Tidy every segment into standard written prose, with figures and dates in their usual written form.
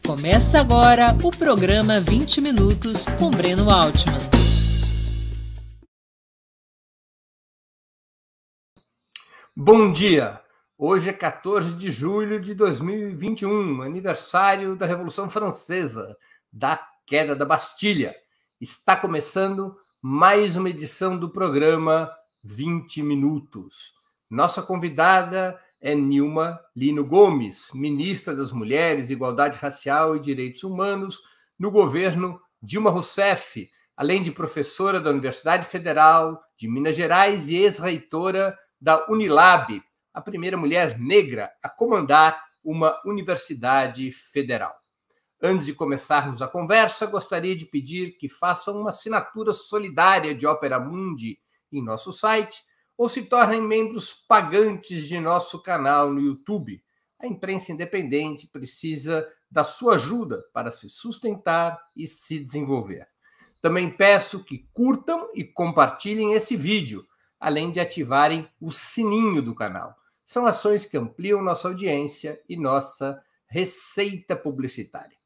Começa agora o programa 20 Minutos com Breno Altman. Bom dia! Hoje é 14 de julho de 2021, aniversário da Revolução Francesa, da queda da Bastilha. Está começando mais uma edição do programa 20 Minutos. Nossa convidada é Nilma Lino Gomes, ministra das Mulheres, Igualdade Racial e Direitos Humanos no governo Dilma Rousseff, além de professora da Universidade Federal de Minas Gerais e ex-reitora da Unilab, a primeira mulher negra a comandar uma universidade federal. Antes de começarmos a conversa, gostaria de pedir que façam uma assinatura solidária de Opera Mundi em nosso site ou se tornem membros pagantes de nosso canal no YouTube. A imprensa independente precisa da sua ajuda para se sustentar e se desenvolver. Também peço que curtam e compartilhem esse vídeo, além de ativarem o sininho do canal. São ações que ampliam nossa audiência e nossa receita publicitária.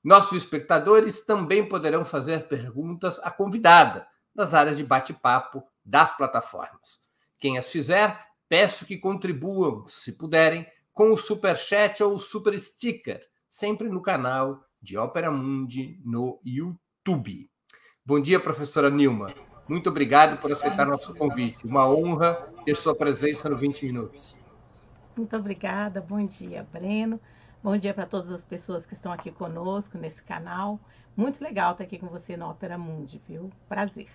Nossos espectadores também poderão fazer perguntas à convidada nas áreas de bate-papo das plataformas. Quem as fizer, peço que contribuam, se puderem, com o Superchat ou o Super Sticker, sempre no canal de Opera Mundi no YouTube. Bom dia, professora Nilma. Muito obrigado por aceitar nosso convite. Uma honra ter sua presença no 20 Minutos. Muito obrigada. Bom dia, Breno. Bom dia para todas as pessoas que estão aqui conosco nesse canal. Muito legal estar aqui com você no Opera Mundi, viu? Prazer.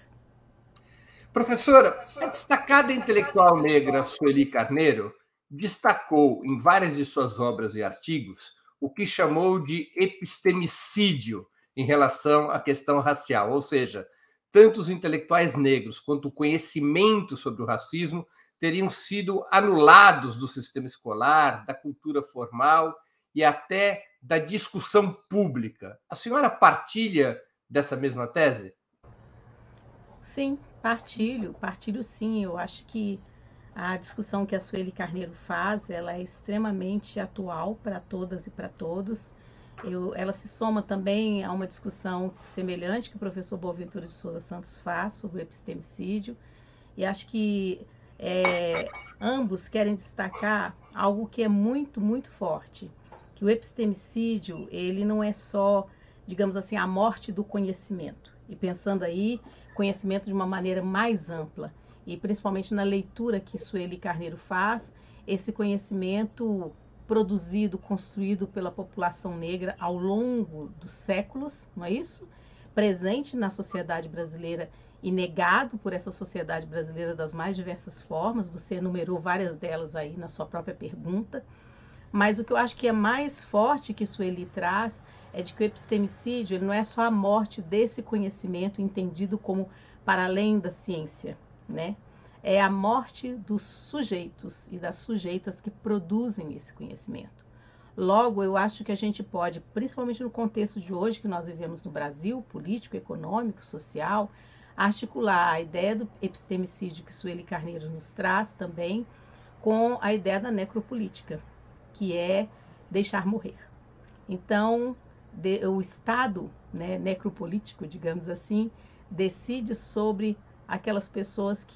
Professora, a destacada intelectual negra Sueli Carneiro destacou em várias de suas obras e artigos o que chamou de epistemicídio em relação à questão racial, ou seja, tanto os intelectuais negros quanto o conhecimento sobre o racismo teriam sido anulados do sistema escolar, da cultura formal e até da discussão pública. A senhora partilha dessa mesma tese? Sim, partilho sim. Eu acho que a discussão que a Sueli Carneiro faz, ela é extremamente atual para todas e para todos. Ela se soma também a uma discussão semelhante que o professor Boaventura de Souza Santos faz sobre o epistemicídio, e acho que ambos querem destacar algo que é muito, muito forte, que o epistemicídio, ele não é só, digamos assim, a morte do conhecimento, e pensando aí, conhecimento de uma maneira mais ampla, e principalmente na leitura que Sueli Carneiro faz, esse conhecimento produzido, construído pela população negra ao longo dos séculos, não é isso? Presente na sociedade brasileira e negado por essa sociedade brasileira das mais diversas formas, você enumerou várias delas aí na sua própria pergunta, mas o que eu acho que é mais forte que Sueli traz é de que o epistemicídio ele não é só a morte desse conhecimento entendido como para além da ciência, né? É a morte dos sujeitos e das sujeitas que produzem esse conhecimento. Logo, eu acho que a gente pode, principalmente no contexto de hoje que nós vivemos no Brasil, político, econômico, social, articular a ideia do epistemicídio que Sueli Carneiro nos traz também com a ideia da necropolítica, que é deixar morrer. Então, o Estado, né, necropolítico, digamos assim, decide sobre aquelas pessoas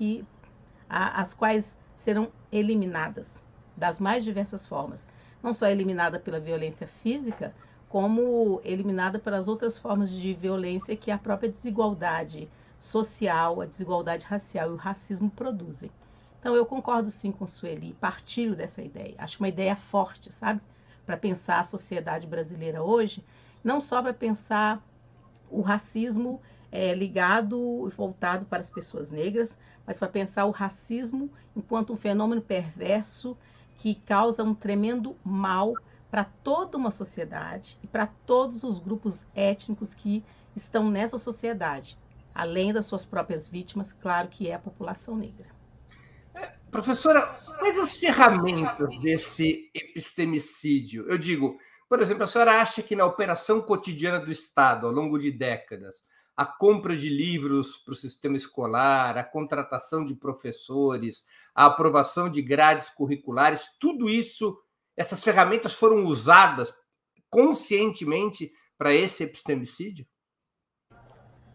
as quais serão eliminadas das mais diversas formas. Não só eliminada pela violência física, como eliminada pelas outras formas de violência que a própria desigualdade social, a desigualdade racial e o racismo produzem. Então, eu concordo sim com Sueli, partilho dessa ideia. Acho uma ideia forte, sabe? Para pensar a sociedade brasileira hoje, não só para pensar o racismo ligado e voltado para as pessoas negras, mas para pensar o racismo enquanto um fenômeno perverso que causa um tremendo mal para toda uma sociedade e para todos os grupos étnicos que estão nessa sociedade, além das suas próprias vítimas, claro que é a população negra. Professora, quais as ferramentas desse epistemicídio? Eu digo, por exemplo, a senhora acha que na operação cotidiana do Estado, ao longo de décadas, a compra de livros para o sistema escolar, a contratação de professores, a aprovação de grades curriculares, tudo isso, essas ferramentas foram usadas conscientemente para esse epistemicídio?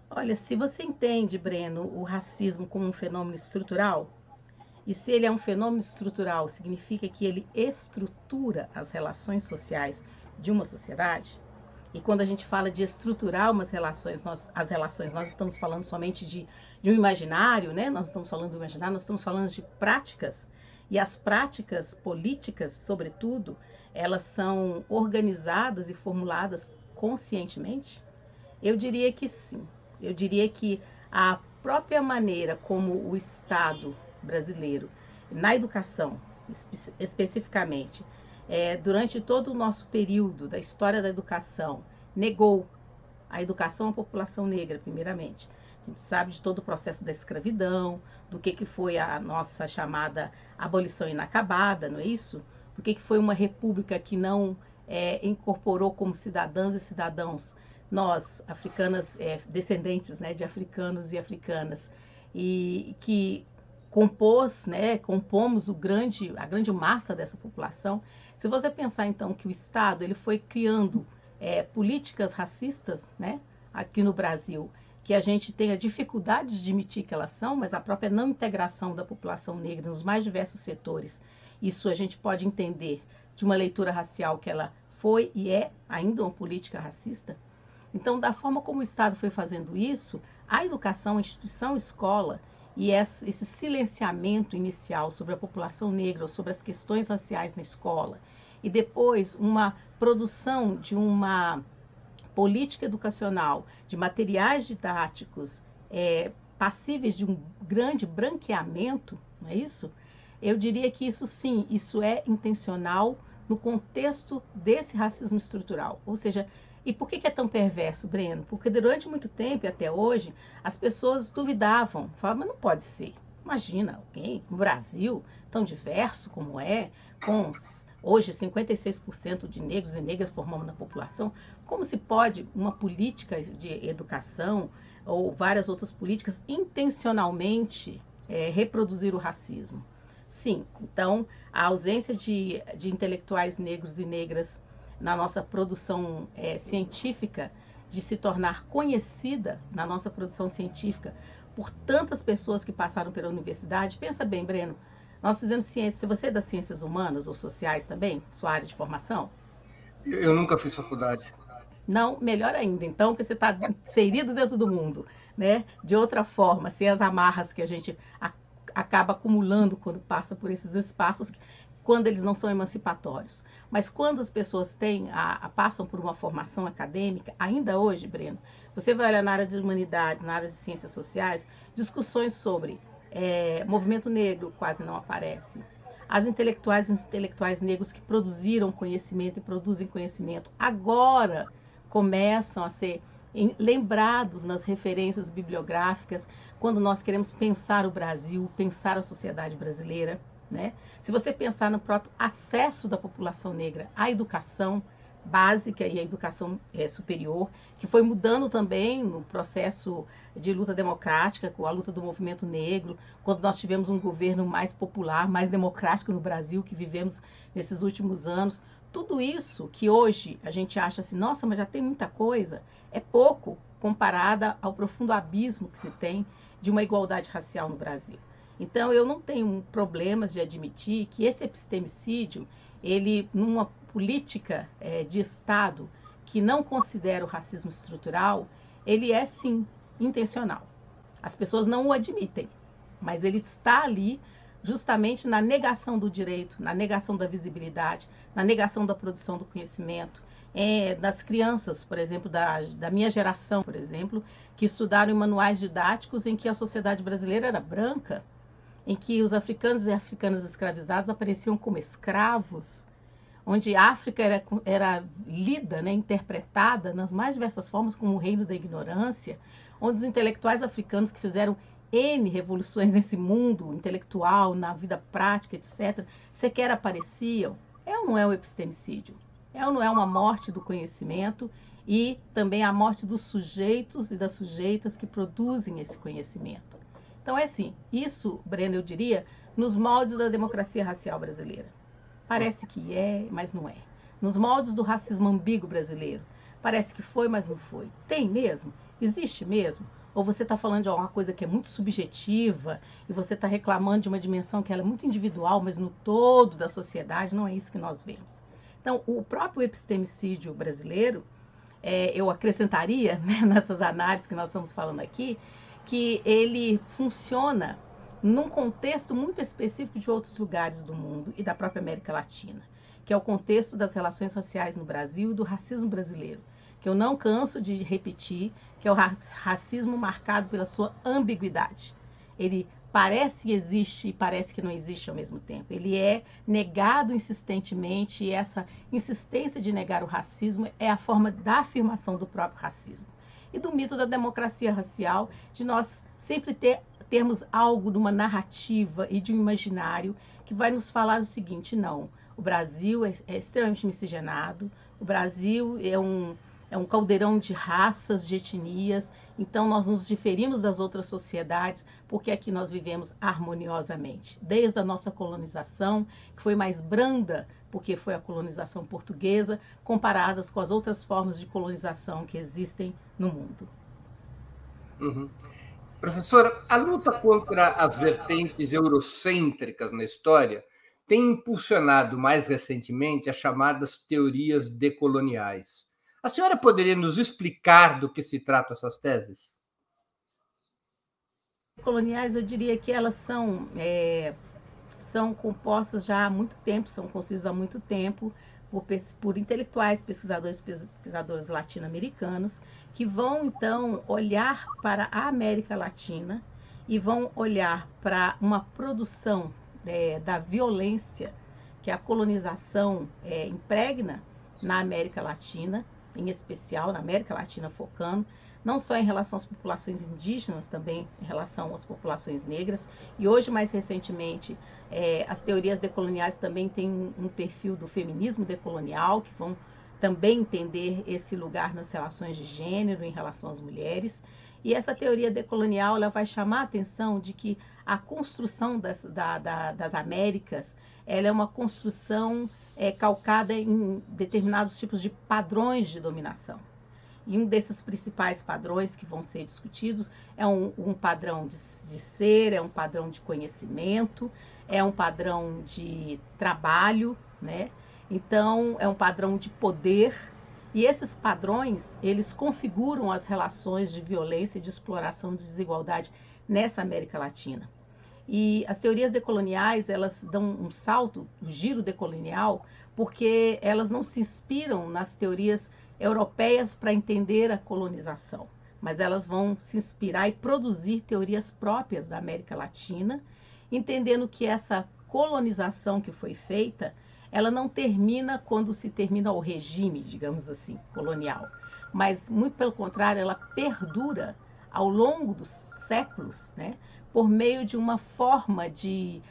Olha, se você entende, Breno, o racismo como um fenômeno estrutural, e se ele é um fenômeno estrutural, significa que ele estrutura as relações sociais de uma sociedade. E quando a gente fala de estruturar umas relações, nós estamos falando somente de um imaginário, né? Nós estamos falando do imaginário, nós estamos falando de práticas. E as práticas políticas, sobretudo, elas são organizadas e formuladas conscientemente? Eu diria que sim. Eu diria que a própria maneira como o Estado brasileiro, na educação especificamente, durante todo o nosso período da história da educação, negou a educação à população negra, primeiramente. A gente sabe de todo o processo da escravidão, do que foi a nossa chamada abolição inacabada, não é isso? Do que foi uma república que não incorporou como cidadãs e cidadãos, nós, africanas, descendentes, né, de africanos e africanas, e que compomos a grande massa dessa população. Se você pensar, então, que o Estado ele foi criando políticas racistas, né, aqui no Brasil, que a gente tem a dificuldade de admitir que elas são, mas a própria não integração da população negra nos mais diversos setores, isso a gente pode entender de uma leitura racial que ela foi e é ainda uma política racista. Então, da forma como o Estado foi fazendo isso, a educação, a instituição escola, e esse silenciamento inicial sobre a população negra, ou sobre as questões raciais na escola, e depois uma produção de uma política educacional, de materiais didáticos passíveis de um grande branqueamento, não é isso? Eu diria que isso sim, isso é intencional no contexto desse racismo estrutural. Ou seja, e por que é tão perverso, Breno? Porque durante muito tempo e até hoje, as pessoas duvidavam, falavam, mas não pode ser. Imagina alguém no Brasil, tão diverso como com hoje 56% de negros e negras formando na população, como se pode uma política de educação ou várias outras políticas intencionalmente reproduzir o racismo? Sim, então a ausência de intelectuais negros e negras na nossa produção científica, de se tornar conhecida na nossa produção científica por tantas pessoas que passaram pela universidade. Pensa bem, Breno, nós fizemos ciência. Se você é das ciências humanas ou sociais também, sua área de formação? Eu nunca fiz faculdade. Não, melhor ainda, então, porque você está inserido dentro do mundo, né? De outra forma, sem as amarras que a gente acaba acumulando quando passa por esses espaços, quando eles não são emancipatórios. Mas quando as pessoas passam por uma formação acadêmica, ainda hoje, Breno, você vai olhar na área de humanidades, na área de ciências sociais, discussões sobre movimento negro quase não aparecem. As intelectuais e os intelectuais negros que produziram conhecimento e produzem conhecimento agora começam a ser lembrados nas referências bibliográficas quando nós queremos pensar o Brasil, pensar a sociedade brasileira. Né? Se você pensar no próprio acesso da população negra à educação básica e à educação superior, que foi mudando também no processo de luta democrática, com a luta do movimento negro, quando nós tivemos um governo mais popular, mais democrático no Brasil, que vivemos nesses últimos anos, tudo isso que hoje a gente acha assim, nossa, mas já tem muita coisa, é pouco comparada ao profundo abismo que se tem de uma igualdade racial no Brasil. Então, eu não tenho problemas de admitir que esse epistemicídio, ele, numa política de Estado que não considera o racismo estrutural, ele é, sim, intencional. As pessoas não o admitem, mas ele está ali justamente na negação do direito, na negação da visibilidade, na negação da produção do conhecimento, das crianças, por exemplo, da minha geração, por exemplo, que estudaram em manuais didáticos em que a sociedade brasileira era branca, em que os africanos e africanas escravizados apareciam como escravos, onde a África era lida, né, interpretada nas mais diversas formas como o reino da ignorância, onde os intelectuais africanos que fizeram N revoluções nesse mundo intelectual, na vida prática, etc., sequer apareciam. É ou não é um epistemicídio? É ou não é uma morte do conhecimento e também a morte dos sujeitos e das sujeitas que produzem esse conhecimento? Então, é assim, isso, Breno, eu diria, nos moldes da democracia racial brasileira. Parece que mas não é. nos moldes do racismo ambíguo brasileiro. Parece que foi, mas não foi. Tem mesmo? Existe mesmo? Ou você está falando de alguma coisa que é muito subjetiva e você está reclamando de uma dimensão que ela é muito individual, mas no todo da sociedade não é isso que nós vemos. Então, o próprio epistemicídio brasileiro, eu acrescentaria, né, nessas análises que nós estamos falando aqui, que ele funciona num contexto muito específico de outros lugares do mundo e da própria América Latina, que é o contexto das relações raciais no Brasil e do racismo brasileiro, que eu não canso de repetir, que é o racismo marcado pela sua ambiguidade. Ele parece que existe e parece que não existe ao mesmo tempo. Ele é negado insistentemente e essa insistência de negar o racismo é a forma da afirmação do próprio racismo. E do mito da democracia racial, de nós sempre termos algo de uma narrativa e de um imaginário que vai nos falar o seguinte: não, o Brasil é extremamente miscigenado, o Brasil é um caldeirão de raças, de etnias, então nós nos diferimos das outras sociedades porque aqui nós vivemos harmoniosamente. Desde a nossa colonização, que foi mais branda, porque foi a colonização portuguesa, comparadas com as outras formas de colonização que existem no mundo. Uhum. Professora, a luta contra as vertentes eurocêntricas na história tem impulsionado mais recentemente as chamadas teorias decoloniais. A senhora poderia nos explicar do que se tratam essas teses? Coloniais, eu diria que elas são compostas já há muito tempo, são construídas há muito tempo por intelectuais, pesquisadores latino-americanos, que vão, então, olhar para a América Latina e vão olhar para uma produção da violência que a colonização impregna na América Latina, em especial na América Latina focando, não só em relação às populações indígenas, também em relação às populações negras. E hoje, mais recentemente, as teorias decoloniais também têm um perfil do feminismo decolonial, que vão também entender esse lugar nas relações de gênero em relação às mulheres. E essa teoria decolonial ela vai chamar a atenção de que a construção das Américas ela é uma construção calcada em determinados tipos de padrões de dominação. E um desses principais padrões que vão ser discutidos é um padrão de ser, é um padrão de conhecimento, é um padrão de trabalho, né? Então, é um padrão de poder. E esses padrões, eles configuram as relações de violência e de exploração de desigualdade nessa América Latina. E as teorias decoloniais, elas dão um salto, o giro decolonial, porque elas não se inspiram nas teorias europeias para entender a colonização, mas elas vão se inspirar e produzir teorias próprias da América Latina, entendendo que essa colonização que foi feita, ela não termina quando se termina o regime, digamos assim, colonial, mas muito pelo contrário, ela perdura ao longo dos séculos, né, por meio de uma forma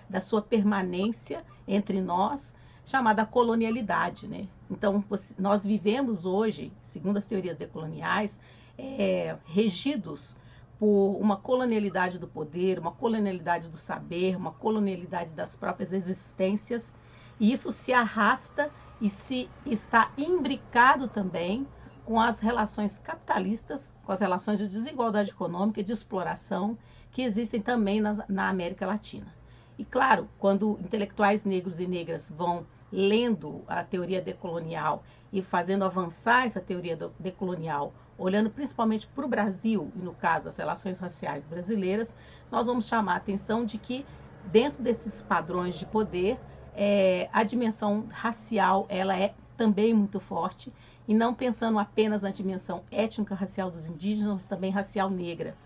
da sua permanência entre nós, chamada colonialidade, né? Então, nós vivemos hoje, segundo as teorias decoloniais, regidos por uma colonialidade do poder, uma colonialidade do saber, uma colonialidade das próprias existências, e isso se arrasta e se está imbricado também com as relações capitalistas, com as relações de desigualdade econômica e de exploração que existem também na América Latina. E claro, quando intelectuais negros e negras vão lendo a teoria decolonial e fazendo avançar essa teoria decolonial, olhando principalmente para o Brasil, e no caso das relações raciais brasileiras, nós vamos chamar a atenção de que dentro desses padrões de poder, a dimensão racial ela é também muito forte, e não pensando apenas na dimensão étnico-racial dos indígenas, mas também racial negra.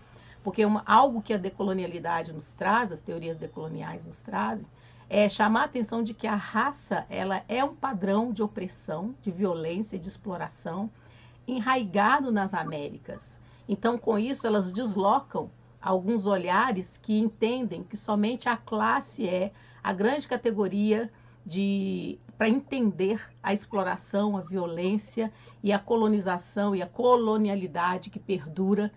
Porque algo que a decolonialidade nos traz, as teorias decoloniais nos trazem, é chamar a atenção de que a raça ela é um padrão de opressão, de violência e de exploração enraizado nas Américas. Então, com isso, elas deslocam alguns olhares que entendem que somente a classe é a grande categoria para entender a exploração, a violência e a colonização e a colonialidade que perdura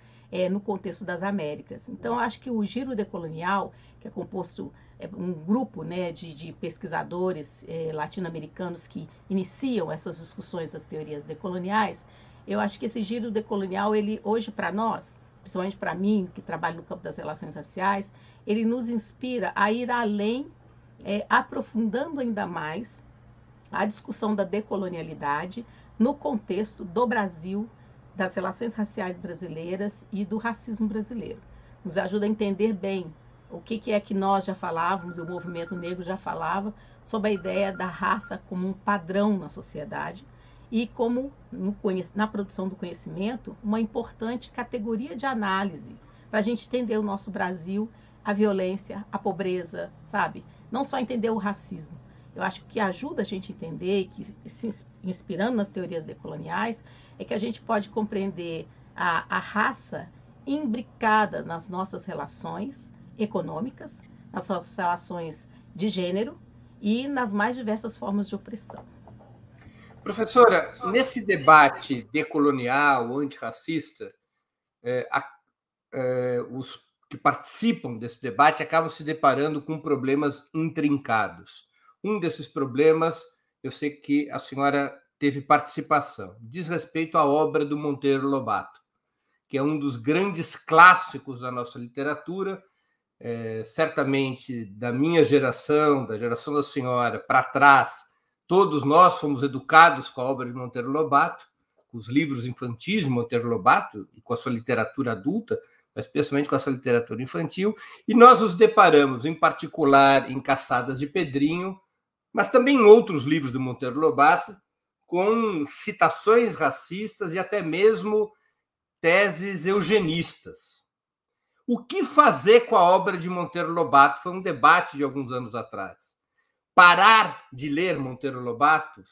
no contexto das Américas. Então, eu acho que o giro decolonial, que é composto um grupo, né, de pesquisadores latino-americanos que iniciam essas discussões das teorias decoloniais, eu acho que esse giro decolonial, ele hoje para nós, principalmente para mim, que trabalho no campo das relações raciais, ele nos inspira a ir além, aprofundando ainda mais a discussão da decolonialidade no contexto do Brasil, das relações raciais brasileiras e do racismo brasileiro. Nos ajuda a entender bem o que é que nós já falávamos, e o movimento negro já falava, sobre a ideia da raça como um padrão na sociedade e como, na produção do conhecimento, uma importante categoria de análise para a gente entender o nosso Brasil, a violência, a pobreza, sabe? Não só entender o racismo. Eu acho que ajuda a gente a entender, que se inspirando nas teorias decoloniais, é que a gente pode compreender a raça imbricada nas nossas relações econômicas, nas nossas relações de gênero e nas mais diversas formas de opressão. Professora, nesse debate decolonial, antirracista, os que participam desse debate acabam se deparando com problemas intrincados. Um desses problemas, eu sei que a senhora teve participação, diz respeito à obra do Monteiro Lobato, que é um dos grandes clássicos da nossa literatura, certamente da minha geração, da geração da senhora, para trás, todos nós fomos educados com a obra de Monteiro Lobato, com os livros infantis de Monteiro Lobato e com a sua literatura adulta, mas especialmente com a sua literatura infantil, e nós nos deparamos, em particular, em Caçadas de Pedrinho, mas também em outros livros do Monteiro Lobato, com citações racistas e até mesmo teses eugenistas. O que fazer com a obra de Monteiro Lobato? Foi um debate de alguns anos atrás. Parar de ler Monteiro Lobato,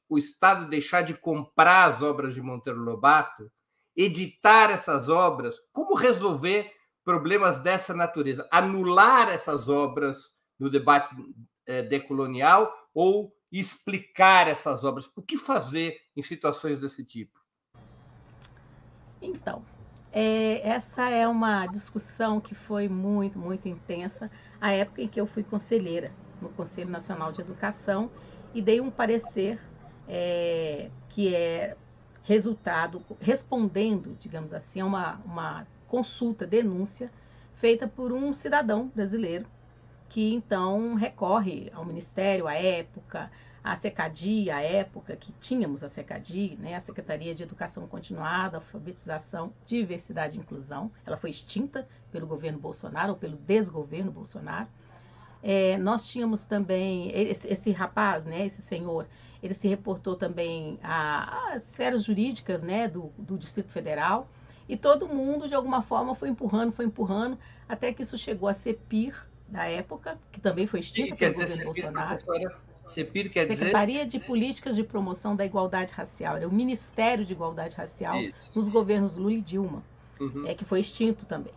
o Estado deixar de comprar as obras de Monteiro Lobato, editar essas obras, como resolver problemas dessa natureza? Anular essas obras no debate decolonial ou explicar essas obras? O que fazer em situações desse tipo? Então, essa é uma discussão que foi muito, muito intensa, a época em que eu fui conselheira no Conselho Nacional de Educação e dei um parecer que é resultado, respondendo, digamos assim, a uma consulta, denúncia, feita por um cidadão brasileiro, que então recorre ao Ministério, à época, à SECADI, à época que tínhamos a SECADI, né, a Secretaria de Educação Continuada, Alfabetização, Diversidade e Inclusão. Ela foi extinta pelo governo Bolsonaro, ou pelo desgoverno Bolsonaro. Nós tínhamos também, esse rapaz, né, esse senhor, ele se reportou também às esferas jurídicas, né, do Distrito Federal, e todo mundo, de alguma forma, foi empurrando, até que isso chegou a CEPIR, da época, que também foi extinta pelo governo Bolsonaro. CEPIR quer dizer? Secretaria de Políticas de Promoção da Igualdade Racial, era o Ministério de Igualdade Racial nos governos Lula e Dilma, que foi extinto também.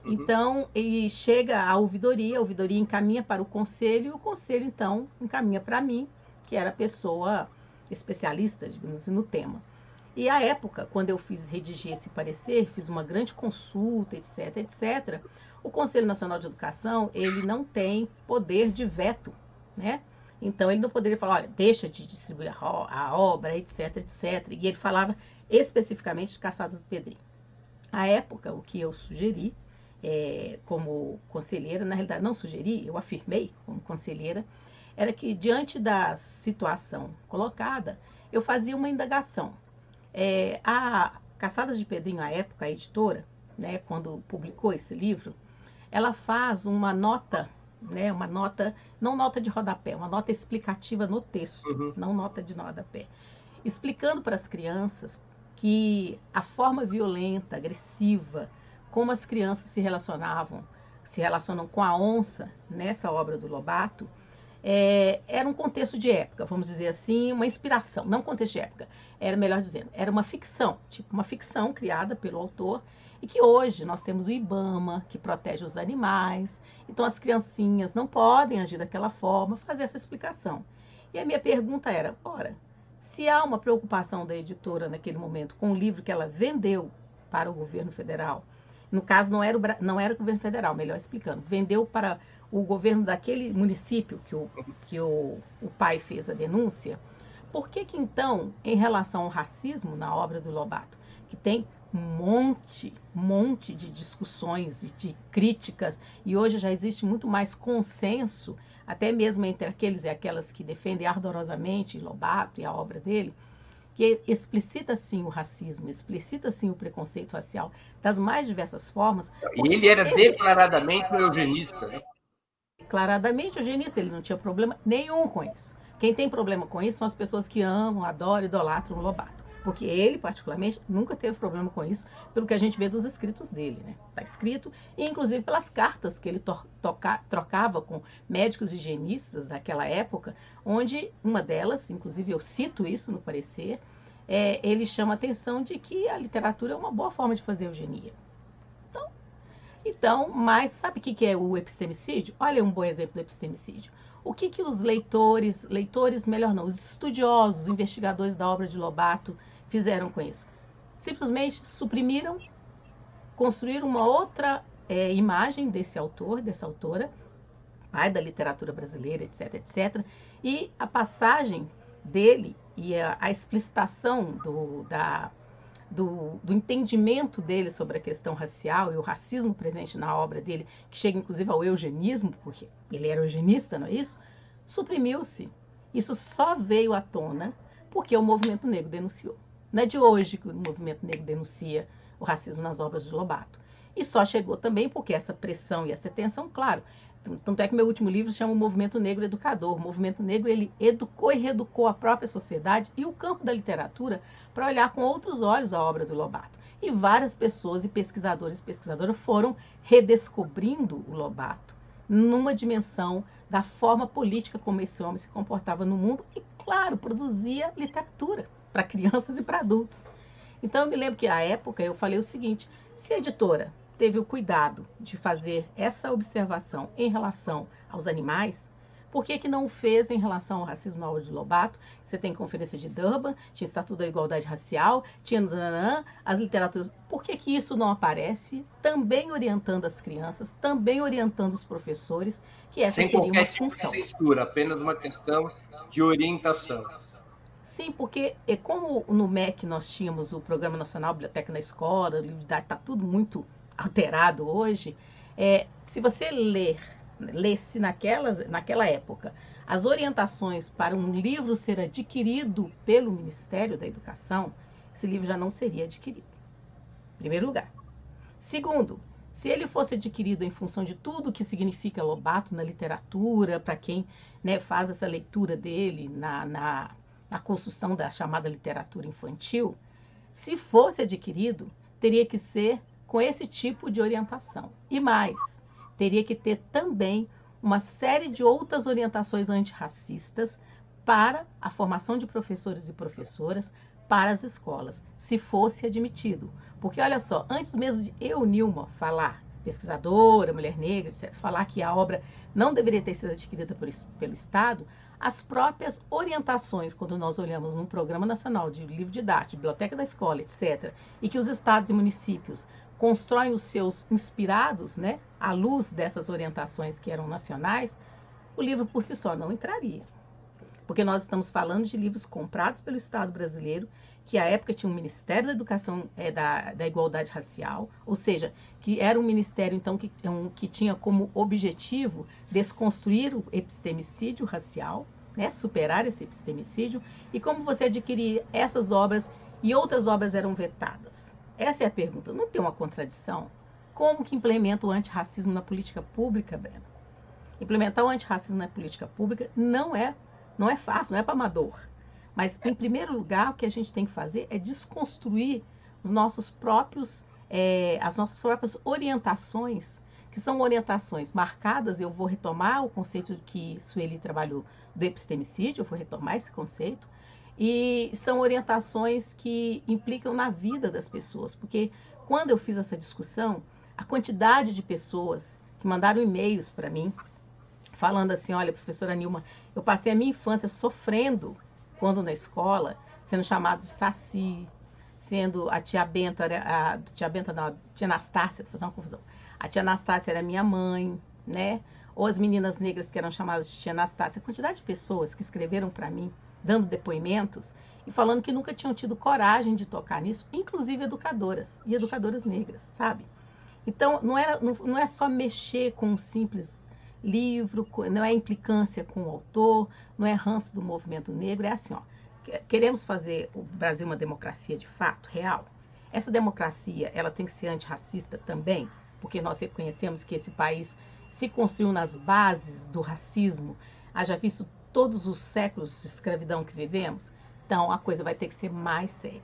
Então, ele chega à ouvidoria, a ouvidoria encaminha para o conselho, e o conselho, então, encaminha para mim, que era a pessoa especialista, digamos assim, no tema. E à época, quando eu redigir esse parecer, fiz uma grande consulta, etc., etc., o Conselho Nacional de Educação, ele não tem poder de veto, né? Então, ele não poderia falar, olha, deixa de distribuir a obra, etc., etc. E ele falava especificamente de Caçadas de Pedrinho. À época, o que eu sugeri, como conselheira, na realidade não sugeri, eu afirmei como conselheira, era que diante da situação colocada, eu fazia uma indagação. A Caçadas de Pedrinho, à época, a editora, né, quando publicou esse livro, ela faz uma nota, né, não nota de rodapé, uma nota explicativa no texto, não nota de rodapé, explicando para as crianças que a forma violenta, agressiva, como as crianças se relacionam com a onça nessa obra do Lobato, era um contexto de época, vamos dizer assim, uma inspiração, não contexto de época, era melhor dizendo, era uma ficção, tipo uma ficção criada pelo autor, e que hoje nós temos o IBAMA, que protege os animais, então as criancinhas não podem agir daquela forma, fazer essa explicação. E a minha pergunta era, ora, se há uma preocupação da editora naquele momento com o livro que ela vendeu para o governo federal, no caso não era o governo federal, melhor explicando, vendeu para o governo daquele município que o pai fez a denúncia, por que então, em relação ao racismo na obra do Lobato, que tem um monte de discussões e de críticas, e hoje já existe muito mais consenso, até mesmo entre aqueles e aquelas que defendem ardorosamente Lobato e a obra dele, que explicita sim o racismo, explicita sim o preconceito racial das mais diversas formas. E ele era declaradamente um eugenista, né? Declaradamente eugenista, ele não tinha problema nenhum com isso. Quem tem problema com isso são as pessoas que amam, adoram, idolatram o Lobato. Porque ele, particularmente, nunca teve problema com isso, pelo que a gente vê dos escritos dele, né? Está escrito, e inclusive pelas cartas que ele trocava com médicos higienistas daquela época, onde uma delas, inclusive eu cito isso no parecer, ele chama a atenção de que a literatura é uma boa forma de fazer eugenia. Então, mas sabe o que é o epistemicídio? Olha um bom exemplo do epistemicídio. O que os leitores melhor não, os estudiosos, os investigadores da obra de Lobato fizeram com isso? Simplesmente suprimiram, construíram uma outra imagem desse autor, dessa autora, pai da literatura brasileira, etc, etc. E a passagem dele e a explicitação do entendimento dele sobre a questão racial e o racismo presente na obra dele, que chega inclusive ao eugenismo, porque ele era eugenista, não é isso? Suprimiu-se. Isso só veio à tona porque o movimento negro denunciou. Não é de hoje que o movimento negro denuncia o racismo nas obras de Lobato. E só chegou também porque essa pressão e essa tensão, claro, tanto é que meu último livro chama O Movimento Negro Educador. O movimento negro, ele educou e reeducou a própria sociedade e o campo da literatura para olhar com outros olhos a obra do Lobato. E várias pessoas e pesquisadores e pesquisadoras foram redescobrindo o Lobato numa dimensão da forma política como esse homem se comportava no mundo e, claro, produzia literatura para crianças e para adultos. Então, eu me lembro que, à época, eu falei o seguinte: se a editora teve o cuidado de fazer essa observação em relação aos animais, por que não fez em relação ao racismo na obra de Lobato? Você tem Conferência de Durban, tinha Estatuto da Igualdade Racial, tinha as literaturas. Por que isso não aparece? Também orientando as crianças, também orientando os professores, que essa seria uma função. Sem censura, apenas uma questão de orientação. Sim, porque como no MEC nós tínhamos o Programa Nacional Biblioteca na Escola, o livro didático, está tudo muito alterado hoje. Se você lesse naquela época as orientações para um livro ser adquirido pelo Ministério da Educação, esse livro já não seria adquirido, em primeiro lugar. Segundo, se ele fosse adquirido em função de tudo que significa Lobato na literatura, para quem faz essa leitura dele na construção da chamada literatura infantil, se fosse adquirido, teria que ser com esse tipo de orientação. E mais, teria que ter também uma série de outras orientações antirracistas para a formação de professores e professoras para as escolas, se fosse admitido. Porque, olha só, antes mesmo de eu, Nilma, falar, pesquisadora, mulher negra, etc., falar que a obra não deveria ter sido adquirida pelo Estado, as próprias orientações, quando nós olhamos num Programa Nacional de Livro Didático, Biblioteca da Escola, etc., e que os estados e municípios constroem os seus inspirados, à luz dessas orientações que eram nacionais, o livro por si só não entraria. Porque nós estamos falando de livros comprados pelo Estado brasileiro, que à época tinha um Ministério da Educação da Igualdade Racial, ou seja, que era um ministério então que tinha como objetivo desconstruir o epistemicídio racial, superar esse epistemicídio, e como você adquirir essas obras e outras obras eram vetadas. Essa é a pergunta. Não tem uma contradição? Como que implementa o antirracismo na política pública, Breno? Implementar o antirracismo na política pública não é fácil, não é para amador. Mas, em primeiro lugar, o que a gente tem que fazer é desconstruir as nossas próprias orientações, que são orientações marcadas. Eu vou retomar o conceito que Sueli trabalhou do epistemicídio, eu vou retomar esse conceito, e são orientações que implicam na vida das pessoas, porque quando eu fiz essa discussão, a quantidade de pessoas que mandaram e-mails para mim, falando assim: olha, professora Nilma, eu passei a minha infância sofrendo quando na escola, sendo chamado de Saci, sendo a tia Benta, a tia Anastácia, tô fazendo uma confusão. A tia Anastácia era minha mãe, ou as meninas negras que eram chamadas de Tia Anastácia, a quantidade de pessoas que escreveram para mim, dando depoimentos e falando que nunca tinham tido coragem de tocar nisso, inclusive educadoras e educadoras negras, sabe? Então, não é só mexer com um simples livro, não é implicância com o autor, não é ranço do movimento negro, é assim, ó, queremos fazer o Brasil uma democracia de fato, real. Essa democracia, ela tem que ser antirracista também, porque nós reconhecemos que esse país se construiu nas bases do racismo, haja visto todos os séculos de escravidão que vivemos, então a coisa vai ter que ser mais séria.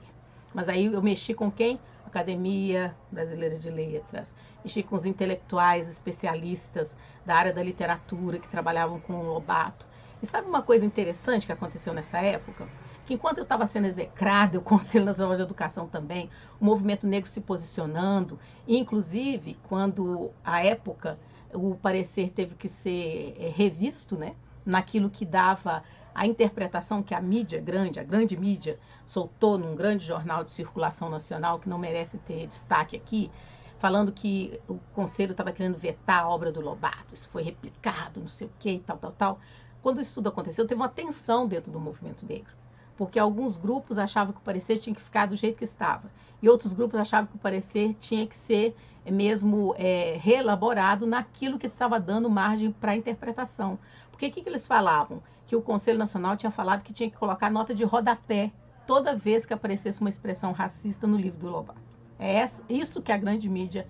Mas aí eu mexi com quem? Academia Brasileira de Letras, mexi com os intelectuais especialistas da área da literatura que trabalhavam com o Lobato. E sabe uma coisa interessante que aconteceu nessa época? Que enquanto eu estava sendo execrada, o Conselho Nacional de Educação também, o movimento negro se posicionando, inclusive quando à época o parecer teve que ser revisto, né, naquilo que dava a interpretação que a mídia grande, a grande mídia, soltou num grande jornal de circulação nacional, que não merece ter destaque aqui, falando que o Conselho estava querendo vetar a obra do Lobato, isso foi replicado, não sei o que, tal. Quando isso tudo aconteceu, teve uma tensão dentro do movimento negro, porque alguns grupos achavam que o parecer tinha que ficar do jeito que estava, e outros grupos achavam que o parecer tinha que ser mesmo reelaborado naquilo que estava dando margem para a interpretação. Porque o que eles falavam? Que o Conselho Nacional tinha falado que tinha que colocar nota de rodapé toda vez que aparecesse uma expressão racista no livro do Lobato. É isso que a grande mídia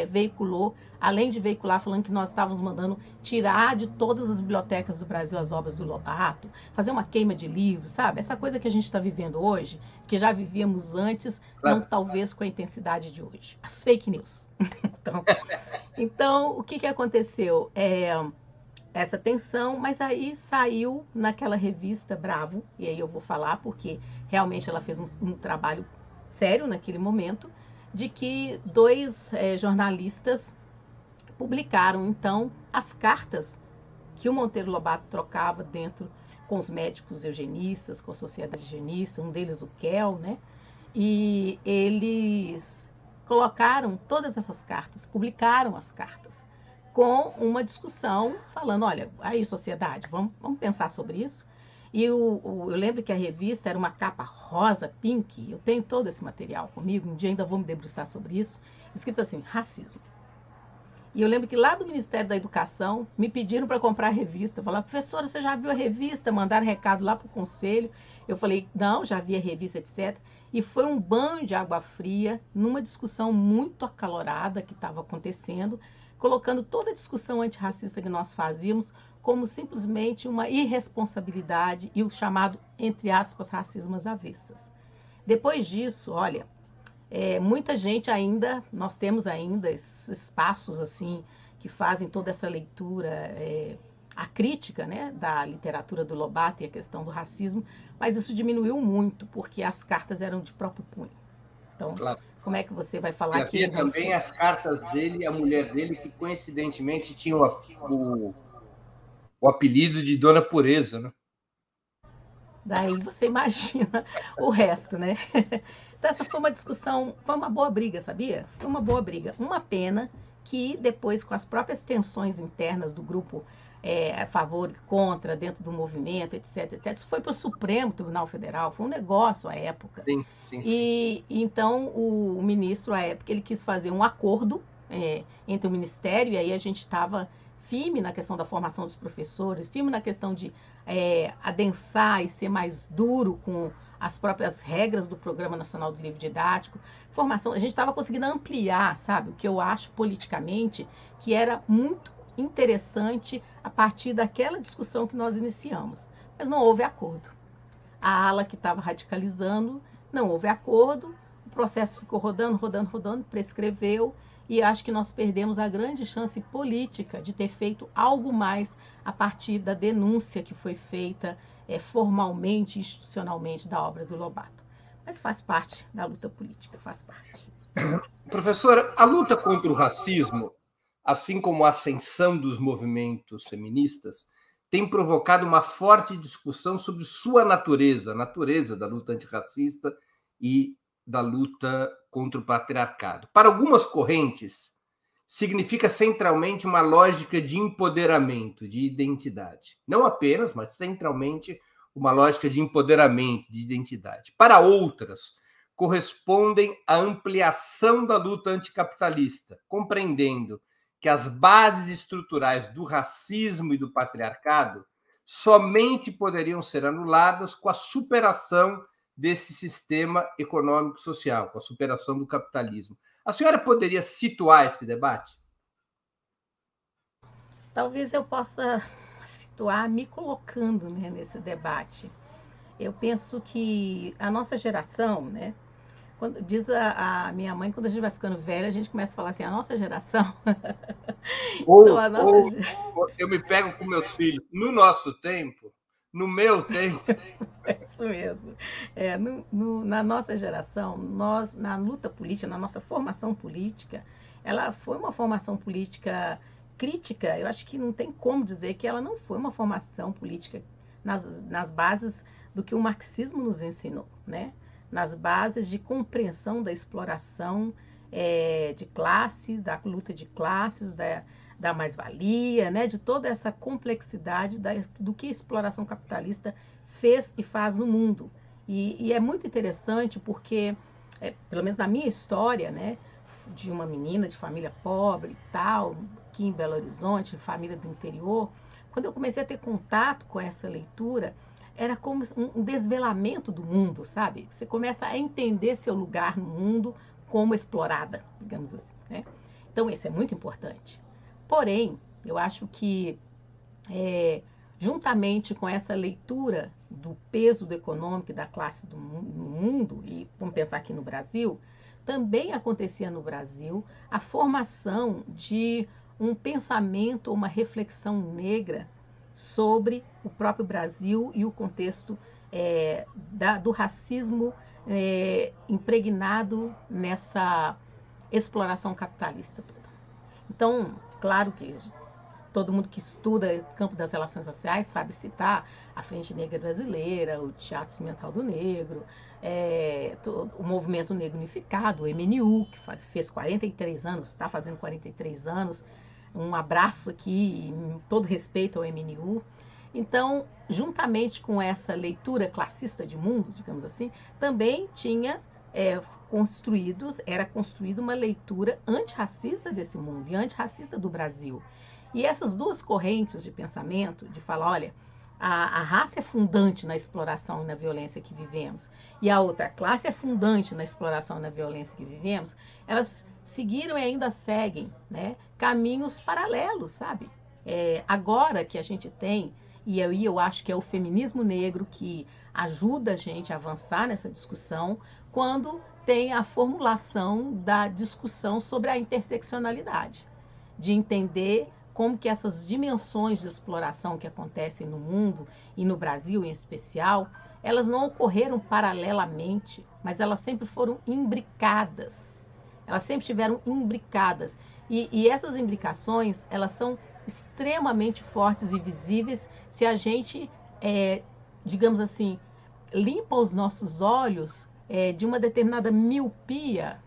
veiculou, além de veicular falando que nós estávamos mandando tirar de todas as bibliotecas do Brasil as obras do Lobato, fazer uma queima de livros, sabe? Essa coisa que a gente está vivendo hoje, que já vivíamos antes, claro, não talvez com a intensidade de hoje. As fake news. Então, o que aconteceu? Essa tensão, mas aí saiu naquela revista Bravo, e aí eu vou falar porque realmente ela fez um trabalho sério naquele momento, de que dois jornalistas publicaram, então, as cartas que o Monteiro Lobato trocava dentro com os médicos eugenistas, com a sociedade eugenista, um deles o Kel, né? E eles colocaram todas essas cartas, publicaram as cartas, com uma discussão falando, olha, aí sociedade, vamos pensar sobre isso. E eu lembro que a revista era uma capa rosa, pink, eu tenho todo esse material comigo, um dia ainda vou me debruçar sobre isso, escrito assim, racismo. E eu lembro que lá do Ministério da Educação me pediram para comprar a revista, falaram, professora, você já viu a revista? Mandaram recado lá para o conselho. Eu falei, não, já vi a revista, etc. E foi um banho de água fria, numa discussão muito acalorada que estava acontecendo, colocando toda a discussão antirracista que nós fazíamos como simplesmente uma irresponsabilidade e o chamado, entre aspas, racismo às avessas. Depois disso, olha, muita gente ainda, nós temos ainda esses espaços assim que fazem toda essa leitura, a crítica, né, da literatura do Lobato e a questão do racismo, mas isso diminuiu muito, porque as cartas eram de próprio punho. Então, claro, como é que você vai falar que... E havia também as cartas dele e a mulher dele, que coincidentemente tinham o apelido de Dona Pureza, né? Daí você imagina o resto, né? Então, essa foi uma discussão, foi uma boa briga, sabia? Foi uma boa briga. Uma pena que depois, com as próprias tensões internas do grupo a favor e contra, dentro do movimento, etc. Isso foi para o Supremo Tribunal Federal, foi um negócio à época. Sim. E então o ministro, à época, ele quis fazer um acordo entre o Ministério, e aí a gente estava firme na questão da formação dos professores, firme na questão de adensar e ser mais duro com as próprias regras do Programa Nacional do Livro Didático. Formação, a gente estava conseguindo ampliar, sabe, o que eu acho politicamente que era muito interessante a partir daquela discussão que nós iniciamos. Mas não houve acordo. A ala que estava radicalizando, não houve acordo, o processo ficou rodando, prescreveu, e acho que nós perdemos a grande chance política de ter feito algo mais a partir da denúncia que foi feita formalmente, institucionalmente, da obra do Lobato. Mas faz parte da luta política, faz parte. Professora, a luta contra o racismo, assim como a ascensão dos movimentos feministas, tem provocado uma forte discussão sobre sua natureza, a natureza da luta antirracista e da luta contra o patriarcado. Para algumas correntes, significa centralmente uma lógica de empoderamento, de identidade. Não apenas, mas centralmente uma lógica de empoderamento, de identidade. Para outras, correspondem à ampliação da luta anticapitalista, compreendendo que as bases estruturais do racismo e do patriarcado somente poderiam ser anuladas com a superação desse sistema econômico-social, com a superação do capitalismo. A senhora poderia situar esse debate? Talvez eu possa situar me colocando, né, nesse debate. Eu penso que a nossa geração, né, quando, diz a minha mãe, quando a gente vai ficando velha, a gente começa a falar assim, a nossa geração. Então, eu me pego com meus filhos, no nosso tempo, no meu tempo. É isso mesmo. Na nossa geração, nós, na luta política, na nossa formação política, ela foi uma formação política crítica. Eu acho que não tem como dizer que ela não foi uma formação política nas bases do que o marxismo nos ensinou, né? Nas bases de compreensão da exploração de classe, da luta de classes, da mais-valia, né? De toda essa complexidade do que a exploração capitalista fez e faz no mundo. E é muito interessante porque, pelo menos na minha história, né, de uma menina de família pobre e tal, aqui em Belo Horizonte, família do interior, quando eu comecei a ter contato com essa leitura, era como um desvelamento do mundo, sabe? Você começa a entender seu lugar no mundo como explorada, digamos assim, né? Então, isso é muito importante. Porém, eu acho que, juntamente com essa leitura do peso do econômico e da classe no mundo, e vamos pensar aqui no Brasil, também acontecia no Brasil a formação de um pensamento, uma reflexão negra sobre o próprio Brasil e o contexto do racismo impregnado nessa exploração capitalista toda. Então, claro que todo mundo que estuda o campo das relações sociais sabe citar a Frente Negra Brasileira, o Teatro Experimental do Negro, o Movimento Negro Unificado, o MNU, que fez 43 anos, está fazendo 43 anos. Um abraço aqui, todo respeito ao MNU. Então, juntamente com essa leitura classista de mundo, digamos assim, também era construída uma leitura antirracista desse mundo e antirracista do Brasil. E essas duas correntes de pensamento, de falar, olha, a raça é fundante na exploração e na violência que vivemos, e a outra classe é fundante na exploração e na violência que vivemos, elas seguiram e ainda seguem, né, caminhos paralelos, sabe? Agora que a gente tem, e aí eu acho que é o feminismo negro que ajuda a gente a avançar nessa discussão, quando tem a formulação da discussão sobre a interseccionalidade, de entender como que essas dimensões de exploração que acontecem no mundo e no Brasil em especial, elas não ocorreram paralelamente, mas elas sempre foram imbricadas. Elas sempre estiveram imbricadas. E essas imbricações, elas são extremamente fortes e visíveis se a gente, digamos assim, limpa os nossos olhos de uma determinada miopia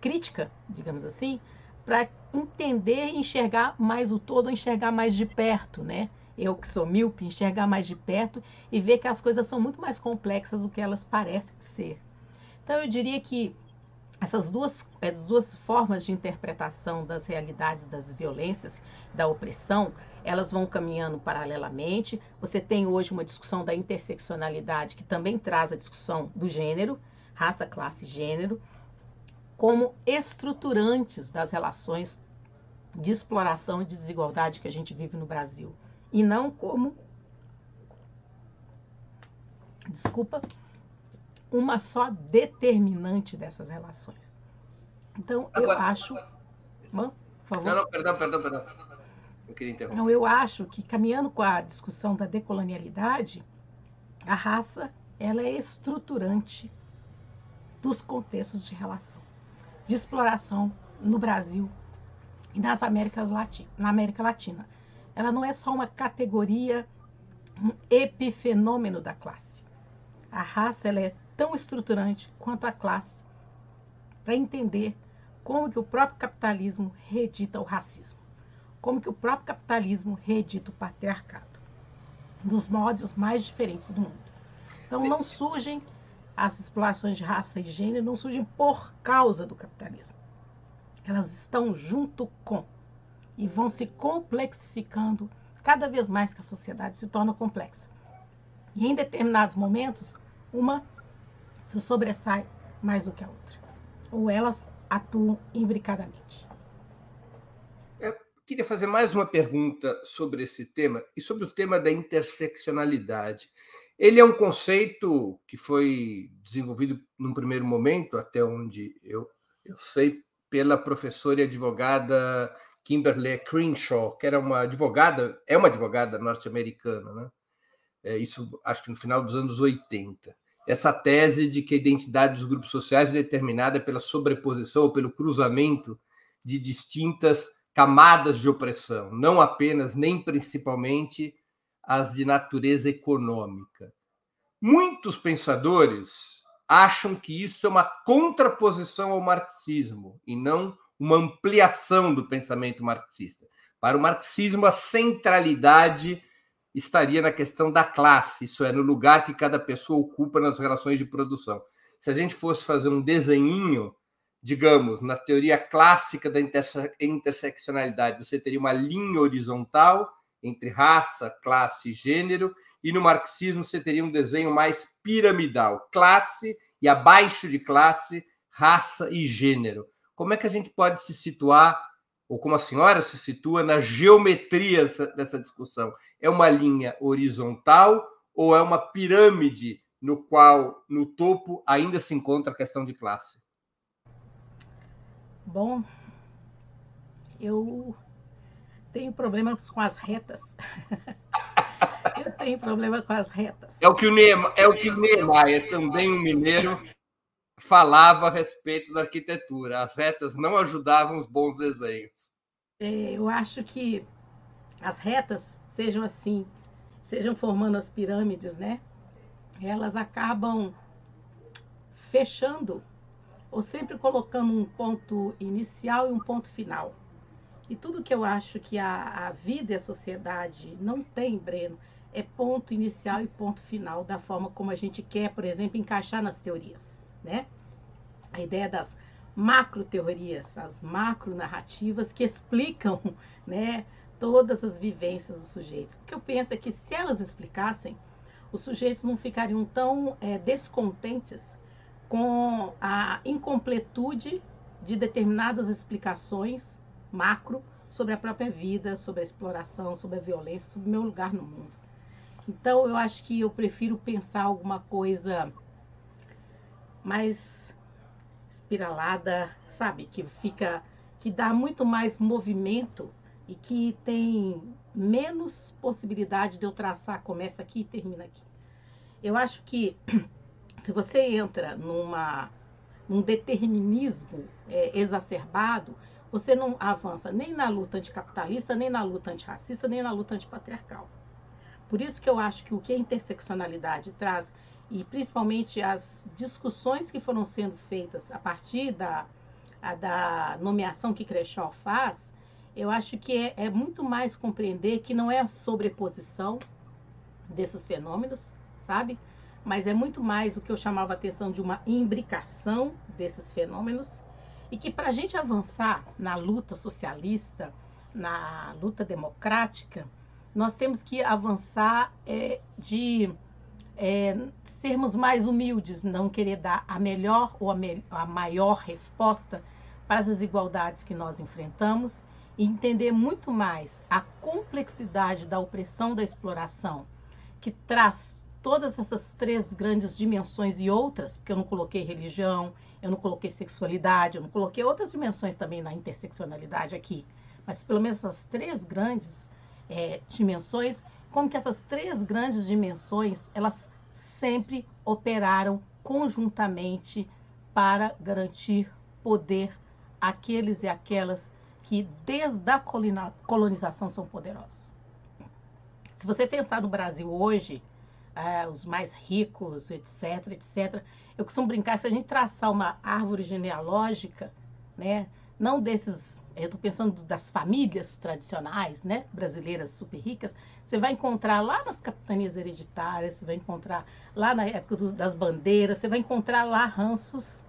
crítica, digamos assim, para entender e enxergar mais o todo, enxergar mais de perto, né? Eu que sou míope, enxergar mais de perto e ver que as coisas são muito mais complexas do que elas parecem ser. Então, eu diria que essas duas formas de interpretação das realidades, das violências, da opressão, elas vão caminhando paralelamente. Você tem hoje uma discussão da interseccionalidade que também traz a discussão do gênero, raça, classe e gênero, como estruturantes das relações de exploração e de desigualdade que a gente vive no Brasil. E não como, uma só determinante dessas relações. Então, eu acho... por favor. Não, perdão. Eu queria interromper. Não, eu acho que, caminhando com a discussão da decolonialidade, a raça, ela é estruturante dos contextos de relação, de exploração no Brasil e na América Latina. Ela não é só uma categoria, um epifenômeno da classe. A raça, ela é tão estruturante quanto a classe para entender como que o próprio capitalismo reedita o racismo, como que o próprio capitalismo reedita o patriarcado, dos modos mais diferentes do mundo. Então não surgem as explorações de raça e gênero, não surgem por causa do capitalismo. Elas estão junto com e vão se complexificando cada vez mais que a sociedade se torna complexa. E em determinados momentos, uma se sobressai mais do que a outra. Ou elas atuam imbricadamente. Eu queria fazer mais uma pergunta sobre esse tema e sobre o tema da interseccionalidade. Ele é um conceito que foi desenvolvido num primeiro momento, até onde eu sei, pela professora e advogada Kimberly Crenshaw, que era uma advogada norte-americana, né? Isso acho que no final dos anos 80. Essa tese de que a identidade dos grupos sociais é determinada pela sobreposição ou pelo cruzamento de distintas camadas de opressão, não apenas nem principalmente as de natureza econômica. Muitos pensadores acham que isso é uma contraposição ao marxismo e não uma ampliação do pensamento marxista. Para o marxismo, a centralidade estaria na questão da classe, isso é, no lugar que cada pessoa ocupa nas relações de produção. Se a gente fosse fazer um desenhinho, digamos, na teoria clássica da interseccionalidade, você teria uma linha horizontal entre raça, classe e gênero, e no marxismo você teria um desenho mais piramidal, classe e abaixo de classe, raça e gênero. Como é que a gente pode se situar, ou como a senhora se situa, na geometria dessa discussão? É uma linha horizontal ou é uma pirâmide no qual, no topo, ainda se encontra a questão de classe? Bom, eu tenho problemas com as retas. Eu tenho problema com as retas. É o que o Niemeyer, também um mineiro, falava a respeito da arquitetura. As retas não ajudavam os bons desenhos. Eu acho que as retas sejam assim, sejam formando as pirâmides, né? Elas acabam fechando ou sempre colocando um ponto inicial e um ponto final. E tudo que eu acho que a vida e a sociedade não tem, Breno, é ponto inicial e ponto final da forma como a gente quer, por exemplo, encaixar nas teorias, né? A ideia das macro-teorias, as macro-narrativas que explicam, né, todas as vivências dos sujeitos. O que eu penso é que se elas explicassem, os sujeitos não ficariam tão descontentes com a incompletude de determinadas explicações macro sobre a própria vida, sobre a exploração, sobre a violência, sobre o meu lugar no mundo. Então, eu acho que eu prefiro pensar alguma coisa mais espiralada, sabe? Que dá muito mais movimento e que tem menos possibilidade de eu traçar, começa aqui e termina aqui. Eu acho que se você entra num determinismo exacerbado, você não avança nem na luta anticapitalista, nem na luta antirracista, nem na luta antipatriarcal. Por isso que eu acho que o que a interseccionalidade traz, e principalmente as discussões que foram sendo feitas a partir da nomeação que Crenshaw faz, eu acho que é muito mais compreender que não é a sobreposição desses fenômenos, sabe? Mas é muito mais o que eu chamava a atenção de uma imbricação desses fenômenos, e que para a gente avançar na luta socialista, na luta democrática, nós temos que avançar sermos mais humildes, não querer dar a melhor ou a maior resposta para as desigualdades que nós enfrentamos e entender muito mais a complexidade da opressão, da exploração, que traz todas essas três grandes dimensões e outras, porque eu não coloquei religião, eu não coloquei sexualidade, eu não coloquei outras dimensões também na interseccionalidade aqui, mas pelo menos essas três grandes dimensões, como que essas três grandes dimensões, elas sempre operaram conjuntamente para garantir poder àqueles e aquelas que desde a colonização são poderosos. Se você pensar no Brasil hoje, os mais ricos, etc., etc., eu costumo brincar, se a gente traçar uma árvore genealógica, né? Não desses, eu estou pensando das famílias tradicionais, né, brasileiras super ricas. Você vai encontrar lá nas capitanias hereditárias, você vai encontrar lá na época das bandeiras, você vai encontrar lá ranços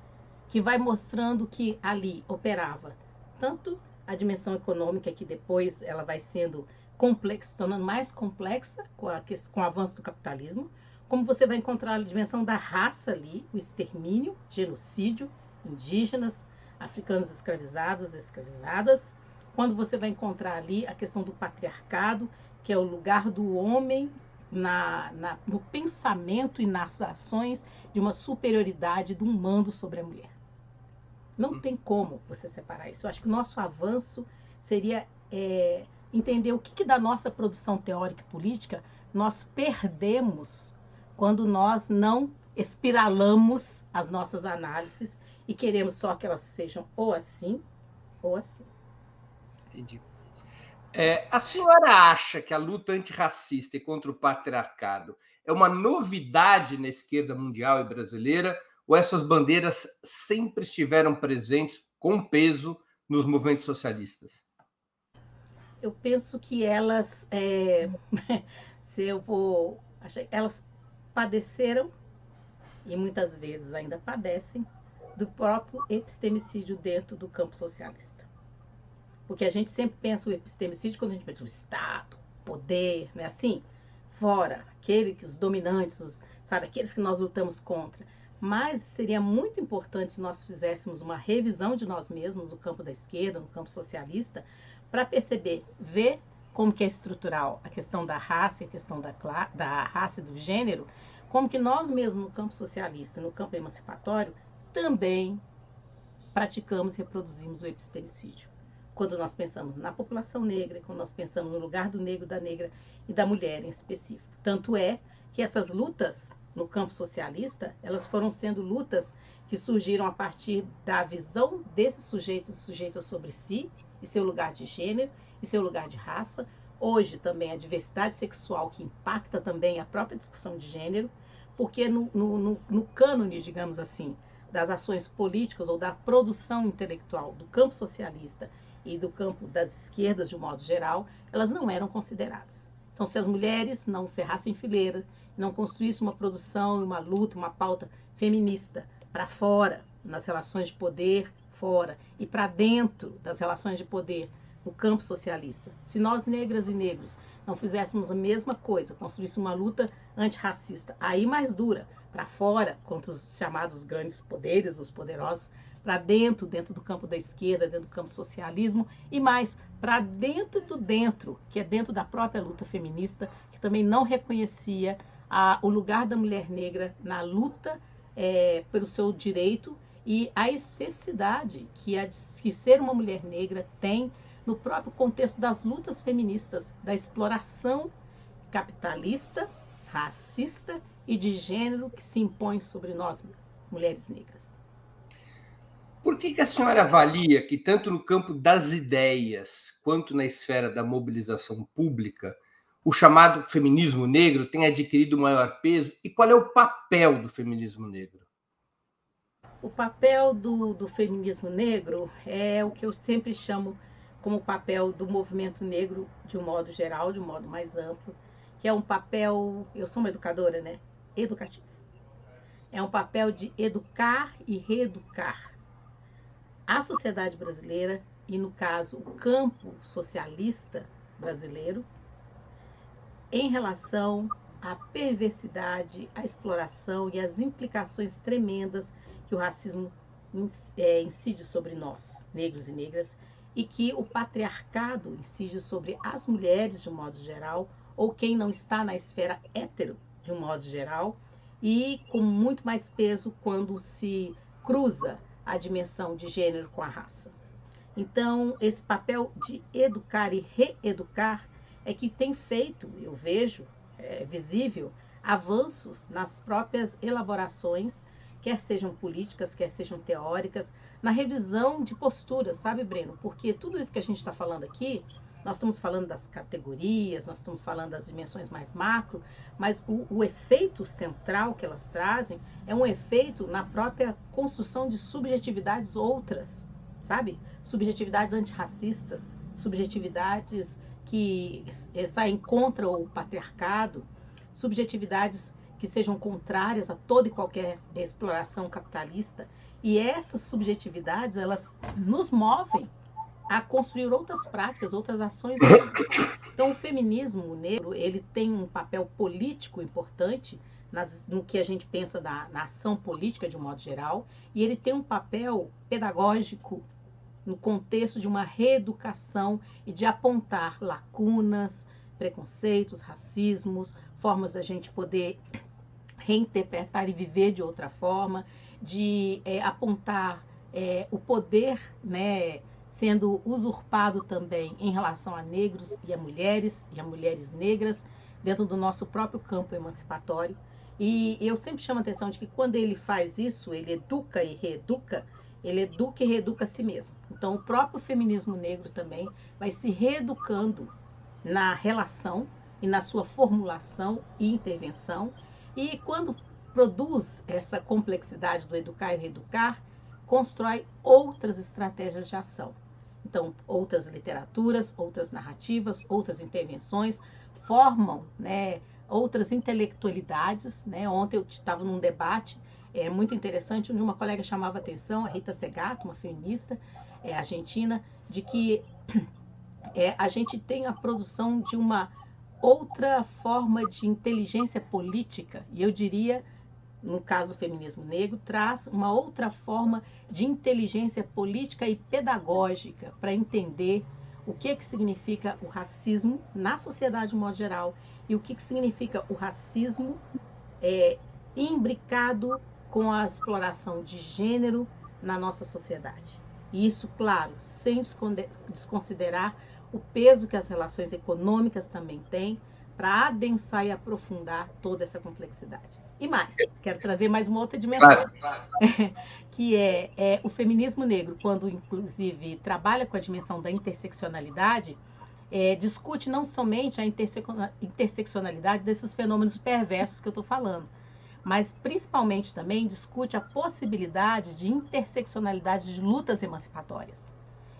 que vai mostrando que ali operava tanto a dimensão econômica, que depois ela vai sendo complexa, se tornando mais complexa com o avanço do capitalismo, como você vai encontrar a dimensão da raça ali, o extermínio, genocídio, indígenas, africanos escravizados, escravizadas, quando você vai encontrar ali a questão do patriarcado, que é o lugar do homem no pensamento e nas ações de uma superioridade do mando sobre a mulher. Não tem como você separar isso. Eu acho que o nosso avanço seria entender o que da nossa produção teórica e política nós perdemos quando nós não espiralamos as nossas análises e queremos só que elas sejam ou assim ou assim. Entendi. A senhora acha que a luta antirracista e contra o patriarcado é uma novidade na esquerda mundial e brasileira, ou essas bandeiras sempre estiveram presentes com peso nos movimentos socialistas? Eu penso que elas, elas padeceram, e muitas vezes ainda padecem, do próprio epistemicídio dentro do campo socialista. Porque a gente sempre pensa o epistemicídio quando a gente pensa o Estado, poder, né? Assim, fora, os dominantes, aqueles que nós lutamos contra. Mas seria muito importante se nós fizéssemos uma revisão de nós mesmos no campo da esquerda, no campo socialista, para perceber, ver como que é estrutural a questão da raça, a questão da raça e do gênero, como que nós mesmos no campo socialista, no campo emancipatório, também praticamos e reproduzimos o epistemicídio. Quando nós pensamos na população negra, quando nós pensamos no lugar do negro, da negra e da mulher em específico. Tanto é que essas lutas no campo socialista, elas foram sendo lutas que surgiram a partir da visão desses sujeitos e sujeitas sobre si, e seu lugar de gênero, e seu lugar de raça. Hoje também a diversidade sexual, que impacta também a própria discussão de gênero, porque no cânone, digamos assim, das ações políticas ou da produção intelectual do campo socialista e do campo das esquerdas, de um modo geral, elas não eram consideradas. Então, se as mulheres não cerrassem fileira, não construíssem uma produção, uma luta, uma pauta feminista para fora, nas relações de poder, fora, e para dentro das relações de poder no campo socialista, se nós, negras e negros, não fizéssemos a mesma coisa, construíssemos uma luta antirracista, aí mais dura, para fora, contra os chamados grandes poderes, os poderosos, para dentro do campo da esquerda, dentro do campo do socialismo, e mais, para dentro do dentro, que é dentro da própria luta feminista, que também não reconhecia o lugar da mulher negra na luta pelo seu direito e a especificidade que ser uma mulher negra tem no próprio contexto das lutas feministas, da exploração capitalista, racista e de gênero que se impõe sobre nós, mulheres negras. Por que a senhora avalia que, tanto no campo das ideias quanto na esfera da mobilização pública, o chamado feminismo negro tem adquirido maior peso? E qual é o papel do feminismo negro? O papel do feminismo negro é o que eu sempre chamo como o papel do movimento negro de um modo geral, de um modo mais amplo, que é um papel, eu sou uma educadora, né? Educativo. É um papel de educar e reeducar a sociedade brasileira e, no caso, o campo socialista brasileiro, em relação à perversidade, à exploração e às implicações tremendas que o racismo incide sobre nós, negros e negras, e que o patriarcado incide sobre as mulheres, de um modo geral, ou quem não está na esfera hétero, de um modo geral, e com muito mais peso quando se cruza a dimensão de gênero com a raça. Então, esse papel de educar e reeducar é que tem feito, eu vejo, visível, avanços nas próprias elaborações, quer sejam políticas, quer sejam teóricas, na revisão de posturas, sabe, Breno? Porque tudo isso que a gente está falando aqui, nós estamos falando das categorias, nós estamos falando das dimensões mais macro, mas o efeito central que elas trazem é um efeito na própria construção de subjetividades outras, sabe? Subjetividades antirracistas, subjetividades que saem contra o patriarcado, subjetividades que sejam contrárias a toda e qualquer exploração capitalista. E essas subjetividades, elas nos movem a construir outras práticas, outras ações. Então, o feminismo negro, ele tem um papel político importante no que a gente pensa na ação política de um modo geral, e ele tem um papel pedagógico no contexto de uma reeducação e de apontar lacunas, preconceitos, racismos, formas da gente poder reinterpretar e viver de outra forma, de apontar o poder, né, sendo usurpado também em relação a negros e a mulheres negras, dentro do nosso próprio campo emancipatório. E eu sempre chamo a atenção de que quando ele faz isso, ele educa e reeduca, ele educa e reeduca a si mesmo. Então, o próprio feminismo negro também vai se reeducando na relação e na sua formulação e intervenção. E quando produz essa complexidade do educar e reeducar, constrói outras estratégias de ação. Então, outras literaturas, outras narrativas, outras intervenções formam, né, outras intelectualidades, né? Ontem eu estava num debate muito interessante, onde uma colega chamava a atenção, a Rita Segato, uma feminista argentina, de que a gente tem a produção de uma outra forma de inteligência política, e eu diria, no caso do feminismo negro, traz uma outra forma de inteligência política e pedagógica para entender o que significa o racismo na sociedade de modo geral e o que significa o racismo imbricado com a exploração de gênero na nossa sociedade. E isso, claro, sem desconsiderar o peso que as relações econômicas também têm para adensar e aprofundar toda essa complexidade. E mais, quero trazer mais uma outra dimensão, claro. Que é o feminismo negro, quando inclusive trabalha com a dimensão da interseccionalidade, discute não somente a interseccionalidade desses fenômenos perversos que eu estou falando, mas principalmente também discute a possibilidade de interseccionalidade de lutas emancipatórias.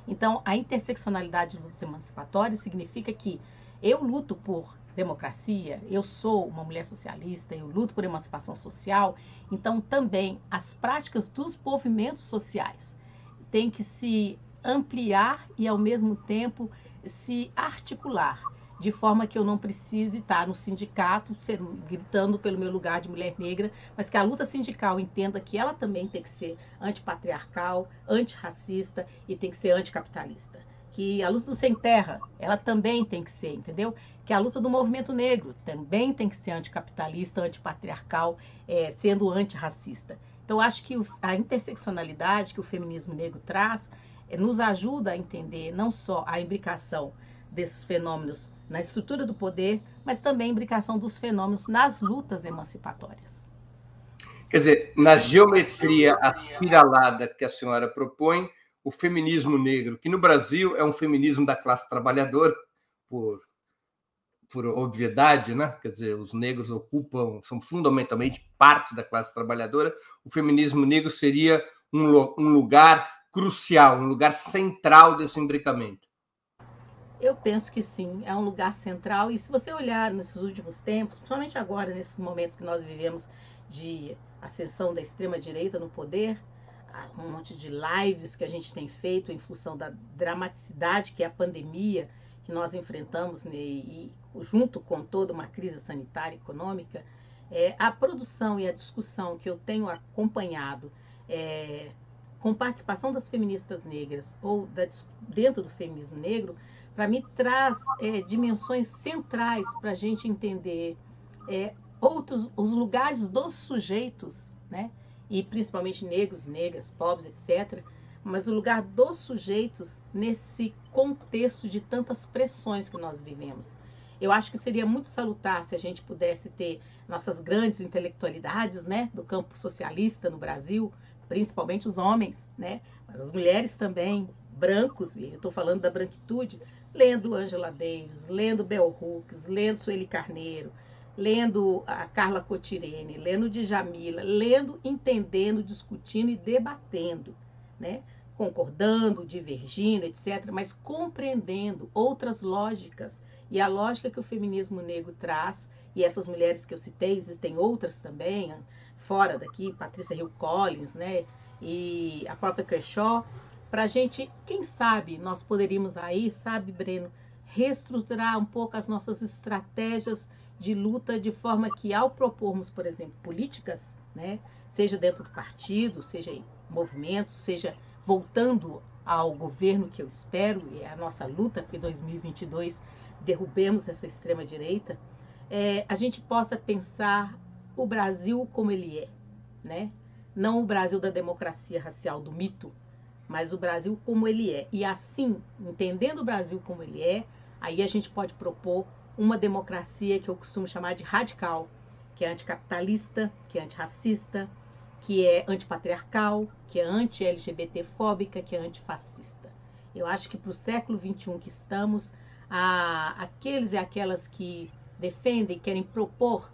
Então, a interseccionalidade de lutas emancipatórias significa que eu luto por democracia, eu sou uma mulher socialista, eu luto por emancipação social, então também as práticas dos movimentos sociais têm que se ampliar e ao mesmo tempo se articular, de forma que eu não precise estar no sindicato gritando pelo meu lugar de mulher negra, mas que a luta sindical entenda que ela também tem que ser antipatriarcal, antirracista e tem que ser anticapitalista. Que a luta do sem terra, ela também tem que ser, entendeu? Que a luta do movimento negro também tem que ser anticapitalista, antipatriarcal, sendo antirracista. Então, acho que a interseccionalidade que o feminismo negro traz nos ajuda a entender não só a imbricação desses fenômenos na estrutura do poder, mas também a imbricação dos fenômenos nas lutas emancipatórias. Quer dizer, na geometria aspiralada que a senhora propõe, o feminismo negro, que no Brasil é um feminismo da classe trabalhadora, por obviedade, né? Quer dizer, os negros são fundamentalmente parte da classe trabalhadora, o feminismo negro seria um lugar crucial, um lugar central desse imbricamento. Eu penso que sim, é um lugar central, e se você olhar nesses últimos tempos, principalmente agora, nesses momentos que nós vivemos de ascensão da extrema-direita no poder, um monte de lives que a gente tem feito em função da dramaticidade que é a pandemia que nós enfrentamos, né, e junto com toda uma crise sanitária e econômica, a produção e a discussão que eu tenho acompanhado com participação das feministas negras ou dentro do feminismo negro, para mim traz dimensões centrais para a gente entender os lugares dos sujeitos, né? E principalmente negros, negras, pobres, etc., mas o lugar dos sujeitos nesse contexto de tantas pressões que nós vivemos. Eu acho que seria muito salutar se a gente pudesse ter nossas grandes intelectualidades, né, do campo socialista no Brasil, principalmente os homens, né, mas as mulheres também, brancos, e eu estou falando da branquitude, lendo Angela Davis, lendo Bell Hooks, lendo Sueli Carneiro, lendo a Carla Cotirene, lendo Djamila, lendo, entendendo, discutindo e debatendo, né? concordando, divergindo, etc., mas compreendendo outras lógicas. E a lógica que o feminismo negro traz, e essas mulheres que eu citei, existem outras também, fora daqui, Patrícia Hill Collins, né, e a própria Kershaw, para a gente, quem sabe, nós poderíamos aí, sabe, Breno, reestruturar um pouco as nossas estratégias de luta, de forma que, ao propormos, por exemplo, políticas, né, seja dentro do partido, seja em movimentos, seja voltando ao governo, que eu espero, e é a nossa luta, que em 2022 derrubemos essa extrema-direita, a gente possa pensar o Brasil como ele é, né? Não o Brasil da democracia racial, do mito, mas o Brasil como ele é. E assim, entendendo o Brasil como ele é, aí a gente pode propor uma democracia que eu costumo chamar de radical, que é anticapitalista, que é antirracista, que é antipatriarcal, que é anti-LGBT-fóbica, que é antifascista. Eu acho que para o século XXI que estamos, aqueles e aquelas que defendem, querem propor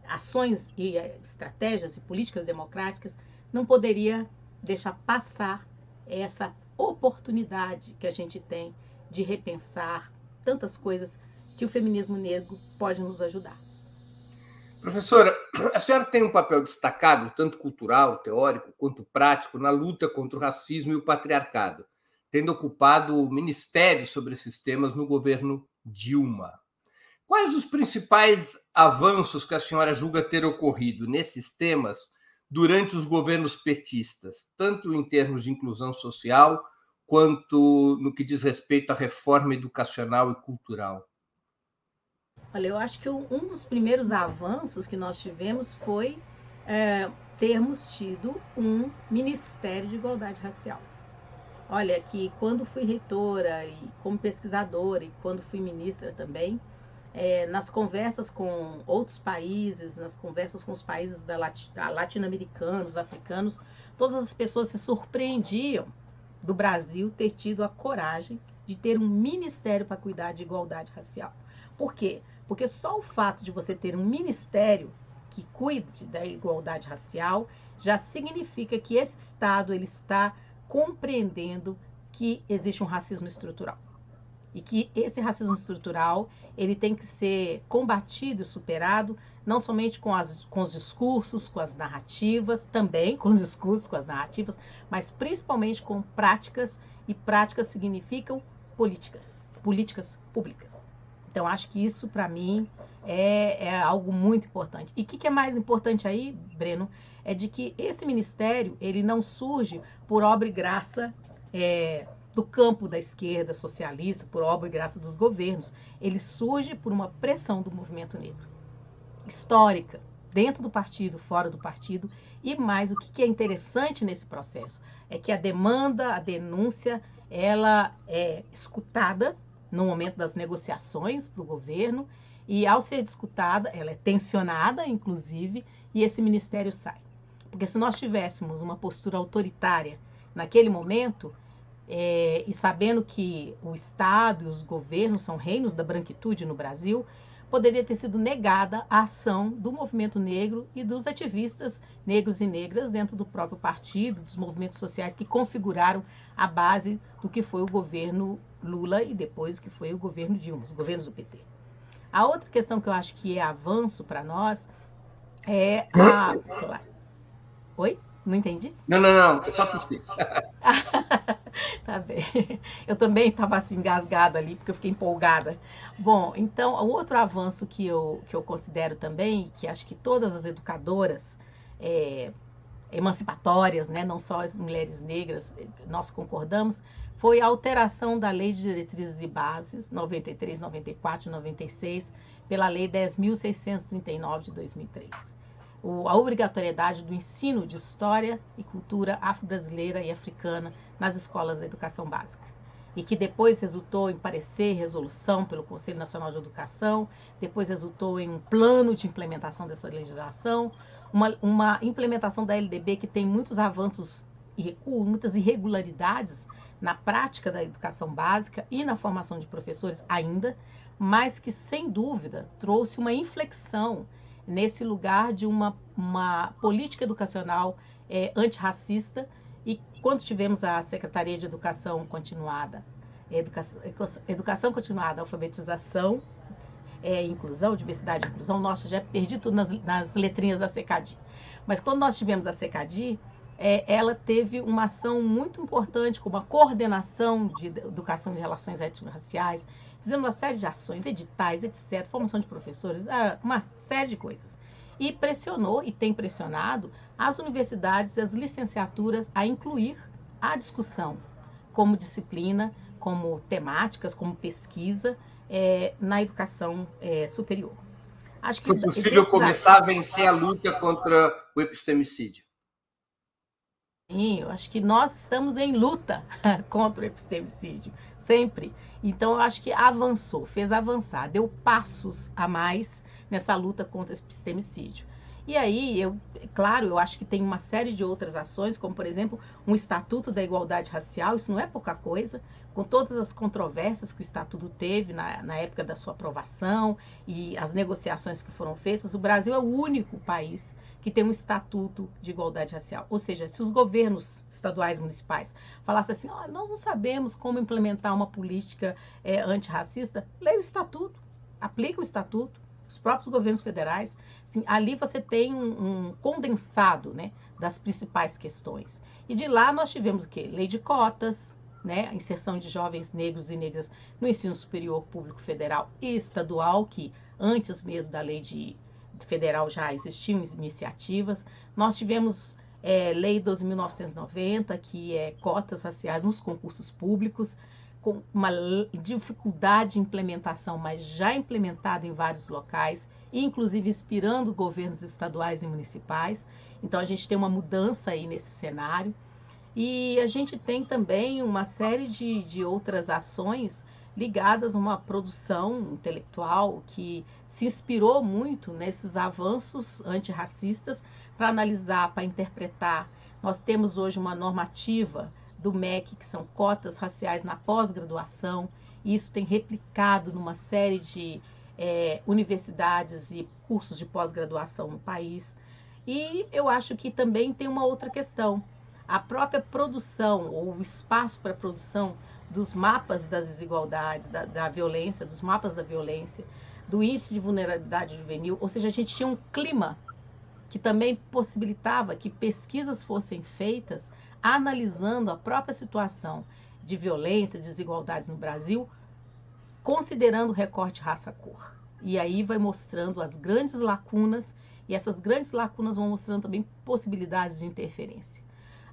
ações e estratégias e políticas democráticas, não poderia deixar passar essa oportunidade que a gente tem de repensar tantas coisas que o feminismo negro pode nos ajudar. Professora, a senhora tem um papel destacado, tanto cultural, teórico, quanto prático, na luta contra o racismo e o patriarcado, tendo ocupado ministérios sobre esses temas no governo Dilma. Quais os principais avanços que a senhora julga ter ocorrido nesses temas durante os governos petistas, tanto em termos de inclusão social, quanto no que diz respeito à reforma educacional e cultural? Olha, eu acho que um dos primeiros avanços que nós tivemos foi termos tido um Ministério de Igualdade Racial. Olha, que quando fui reitora e como pesquisadora e quando fui ministra também, nas conversas com outros países, nas conversas com os países latino-americanos, africanos, todas as pessoas se surpreendiam do Brasil ter tido a coragem de ter um ministério para cuidar de igualdade racial. Por quê? Porque só o fato de você ter um ministério que cuide da igualdade racial já significa que esse Estado ele está compreendendo que existe um racismo estrutural. E que esse racismo estrutural ele tem que ser combatido e superado, não somente com os discursos, com as narrativas, também com os discursos, com as narrativas, mas principalmente com práticas, e práticas significam políticas públicas. Então, acho que isso, para mim, é algo muito importante. E o que é mais importante aí, Breno, é de que esse ministério, ele não surge por obra e graça do campo da esquerda socialista, por obra e graça dos governos. Ele surge por uma pressão do movimento negro, histórica, dentro do partido, fora do partido. E mais, o que é interessante nesse processo é que a demanda, a denúncia, ela é escutada no momento das negociações para o governo, e ao ser discutada, ela é tensionada, inclusive, e esse ministério sai. Porque se nós tivéssemos uma postura autoritária naquele momento, e sabendo que o Estado e os governos são reinos da branquitude no Brasil, poderia ter sido negada a ação do movimento negro e dos ativistas negros e negras dentro do próprio partido, dos movimentos sociais que configuraram a base do que foi o governo Lula e depois o que foi o governo Dilma, os governos do PT. A outra questão que eu acho que é avanço para nós é a... Oi? Não entendi? Não, é só tossi. Tá bem. Eu também estava assim engasgada ali, porque eu fiquei empolgada. Bom, então, o outro avanço que eu considero também, que acho que todas as educadoras emancipatórias, né, não só as mulheres negras, nós concordamos, foi a alteração da Lei de Diretrizes e Bases 93, 94 e 96 pela Lei 10.639 de 2003. A obrigatoriedade do ensino de história e cultura afro-brasileira e africana nas escolas da educação básica. E que depois resultou em parecer, resolução pelo Conselho Nacional de Educação, depois resultou em um plano de implementação dessa legislação, uma implementação da LDB que tem muitos avanços e recuos, muitas irregularidades na prática da educação básica e na formação de professores ainda, mas que, sem dúvida, trouxe uma inflexão nesse lugar de uma política educacional antirracista E quando tivemos a Secretaria de Educação Continuada, Educação Continuada, Alfabetização, Inclusão, Diversidade e Inclusão, nossa, já perdi tudo nas letrinhas da SECADI. Mas quando nós tivemos a SECADI, ela teve uma ação muito importante, com uma coordenação de educação de relações étnico-raciais. Fizemos uma série de ações, editais, etc., formação de professores, uma série de coisas. E pressionou, e tem pressionado, as universidades e as licenciaturas a incluir a discussão como disciplina, como temáticas, como pesquisa na educação superior. Acho que foi possível começar a vencer a luta contra o epistemicídio. Sim, eu acho que nós estamos em luta contra o epistemicídio, sempre. Então, eu acho que avançou, fez avançar, deu passos a mais nessa luta contra o epistemicídio. E aí, claro, eu acho que tem uma série de outras ações, como, por exemplo, um Estatuto da Igualdade Racial, isso não é pouca coisa, com todas as controvérsias que o Estatuto teve na época da sua aprovação e as negociações que foram feitas, o Brasil é o único país que tem um Estatuto de Igualdade Racial. Ou seja, se os governos estaduais, municipais, falassem assim, nós não sabemos como implementar uma política antirracista, leia o Estatuto, aplica o Estatuto. Os próprios governos federais, assim, ali você tem um condensado, né, das principais questões. E de lá nós tivemos o quê? Lei de cotas, né, a inserção de jovens negros e negras no ensino superior público federal e estadual, que antes mesmo da lei federal já existiam iniciativas. Nós tivemos Lei 12.990, que é cotas raciais nos concursos públicos, com uma dificuldade de implementação, mas já implementada em vários locais, inclusive inspirando governos estaduais e municipais. Então, a gente tem uma mudança aí nesse cenário. E a gente tem também uma série de outras ações ligadas a uma produção intelectual que se inspirou muito nesses avanços antirracistas para analisar, para interpretar. Nós temos hoje uma normativa do MEC, que são cotas raciais na pós-graduação, e isso tem replicado numa série de universidades e cursos de pós-graduação no país. E eu acho que também tem uma outra questão, a própria produção, ou o espaço para a produção dos mapas das desigualdades, da violência, dos mapas da violência, do índice de vulnerabilidade juvenil, ou seja, a gente tinha um clima que também possibilitava que pesquisas fossem feitas analisando a própria situação de violência, desigualdades no Brasil, considerando o recorte raça-cor. E aí vai mostrando as grandes lacunas, e essas grandes lacunas vão mostrando também possibilidades de interferência.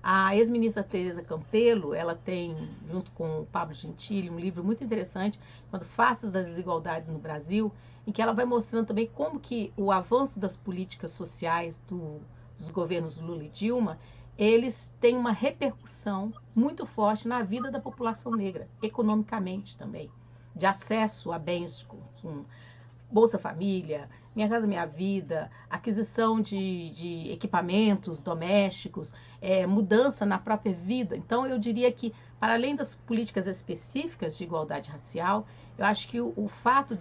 A ex-ministra Tereza Campelo, ela tem, junto com o Pablo Gentili, um livro muito interessante, chamado Faces das Desigualdades no Brasil, em que ela vai mostrando também como que o avanço das políticas sociais dos governos Lula e Dilma, eles têm uma repercussão muito forte na vida da população negra, economicamente também, de acesso a bens como Bolsa Família, Minha Casa Minha Vida, aquisição de equipamentos domésticos, mudança na própria vida. Então, eu diria que, para além das políticas específicas de igualdade racial, eu acho que o fato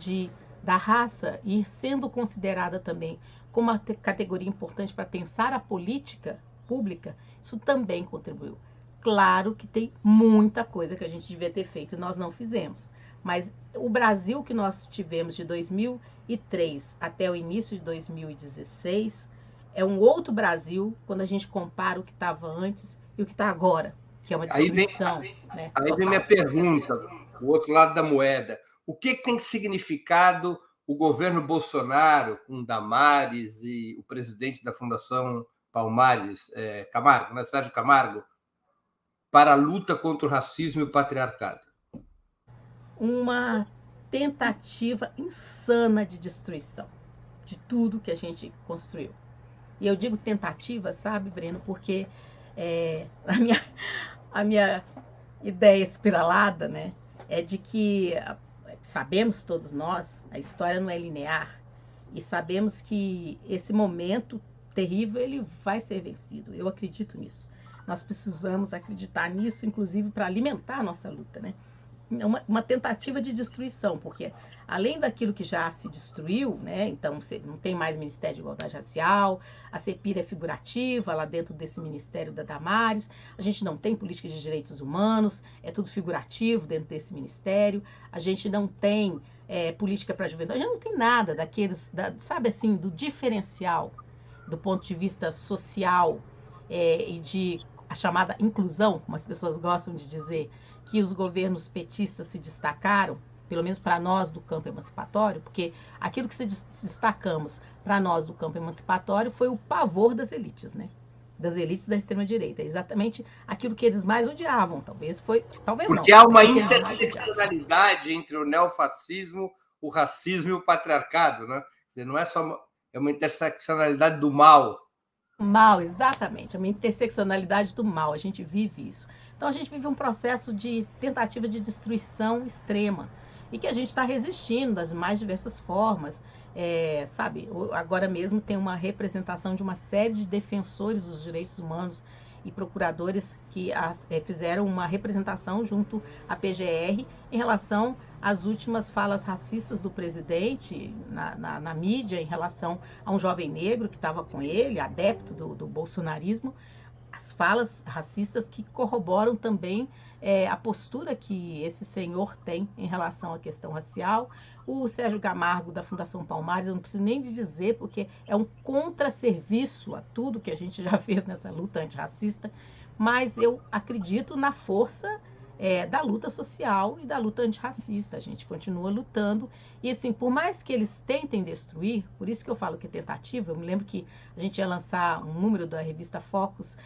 da raça ir sendo considerada também como uma categoria importante para pensar a política pública, isso também contribuiu. Claro que tem muita coisa que a gente devia ter feito e nós não fizemos. Mas o Brasil que nós tivemos de 2003 até o início de 2016 é um outro Brasil quando a gente compara o que estava antes e o que está agora, que é uma destruição. Aí vem minha pergunta, o outro lado da moeda. O que tem significado o governo Bolsonaro, com Damares e o presidente da Fundação Palmares, Camargo, né? Sérgio Camargo, para a luta contra o racismo e o patriarcado? Uma tentativa insana de destruição de tudo que a gente construiu. E eu digo tentativa, sabe, Breno, porque a minha ideia espiralada, né, é de que sabemos todos nós, a história não é linear, e sabemos que esse momento terrível ele vai ser vencido. Eu acredito nisso. Nós precisamos acreditar nisso, inclusive para alimentar a nossa luta, né? Uma tentativa de destruição, porque além daquilo que já se destruiu, né? Então não tem mais Ministério de Igualdade Racial, a CEPIR é figurativa lá dentro desse Ministério da Damares, a gente não tem política de direitos humanos, é tudo figurativo dentro desse ministério, a gente não tem política para a juventude, a gente não tem nada daqueles, sabe assim, do diferencial do ponto de vista social e de a chamada inclusão, como as pessoas gostam de dizer, que os governos petistas se destacaram, pelo menos para nós do campo emancipatório, porque aquilo que se destacamos para nós do campo emancipatório foi o pavor das elites, né? Das elites da extrema-direita. Exatamente aquilo que eles mais odiavam. Talvez porque não. Há uma interseccionalidade entre o neofascismo, o racismo e o patriarcado, né? Quer dizer, não é só é uma interseccionalidade do mal. Mal, exatamente. É uma interseccionalidade do mal. A gente vive isso. Então a gente vive um processo de tentativa de destruição extrema e que a gente está resistindo das mais diversas formas. Sabe, agora mesmo tem uma representação de uma série de defensores dos direitos humanos e procuradores que fizeram uma representação junto à PGR em relação às últimas falas racistas do presidente na mídia em relação a um jovem negro que estava com ele, adepto do bolsonarismo. As falas racistas que corroboram também a postura que esse senhor tem em relação à questão racial. O Sérgio Camargo, da Fundação Palmares, eu não preciso nem de dizer, porque é um contrasserviço a tudo que a gente já fez nessa luta antirracista, mas eu acredito na força da luta social e da luta antirracista. A gente continua lutando e, assim, por mais que eles tentem destruir, por isso que eu falo que é tentativa, eu me lembro que a gente ia lançar um número da revista Focus,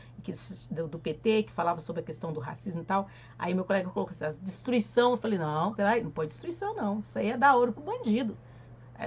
do PT, que falava sobre a questão do racismo e tal, aí meu colega colocou assim, destruição, eu falei, não, peraí, não pode destruição não, isso aí é dar ouro pro bandido.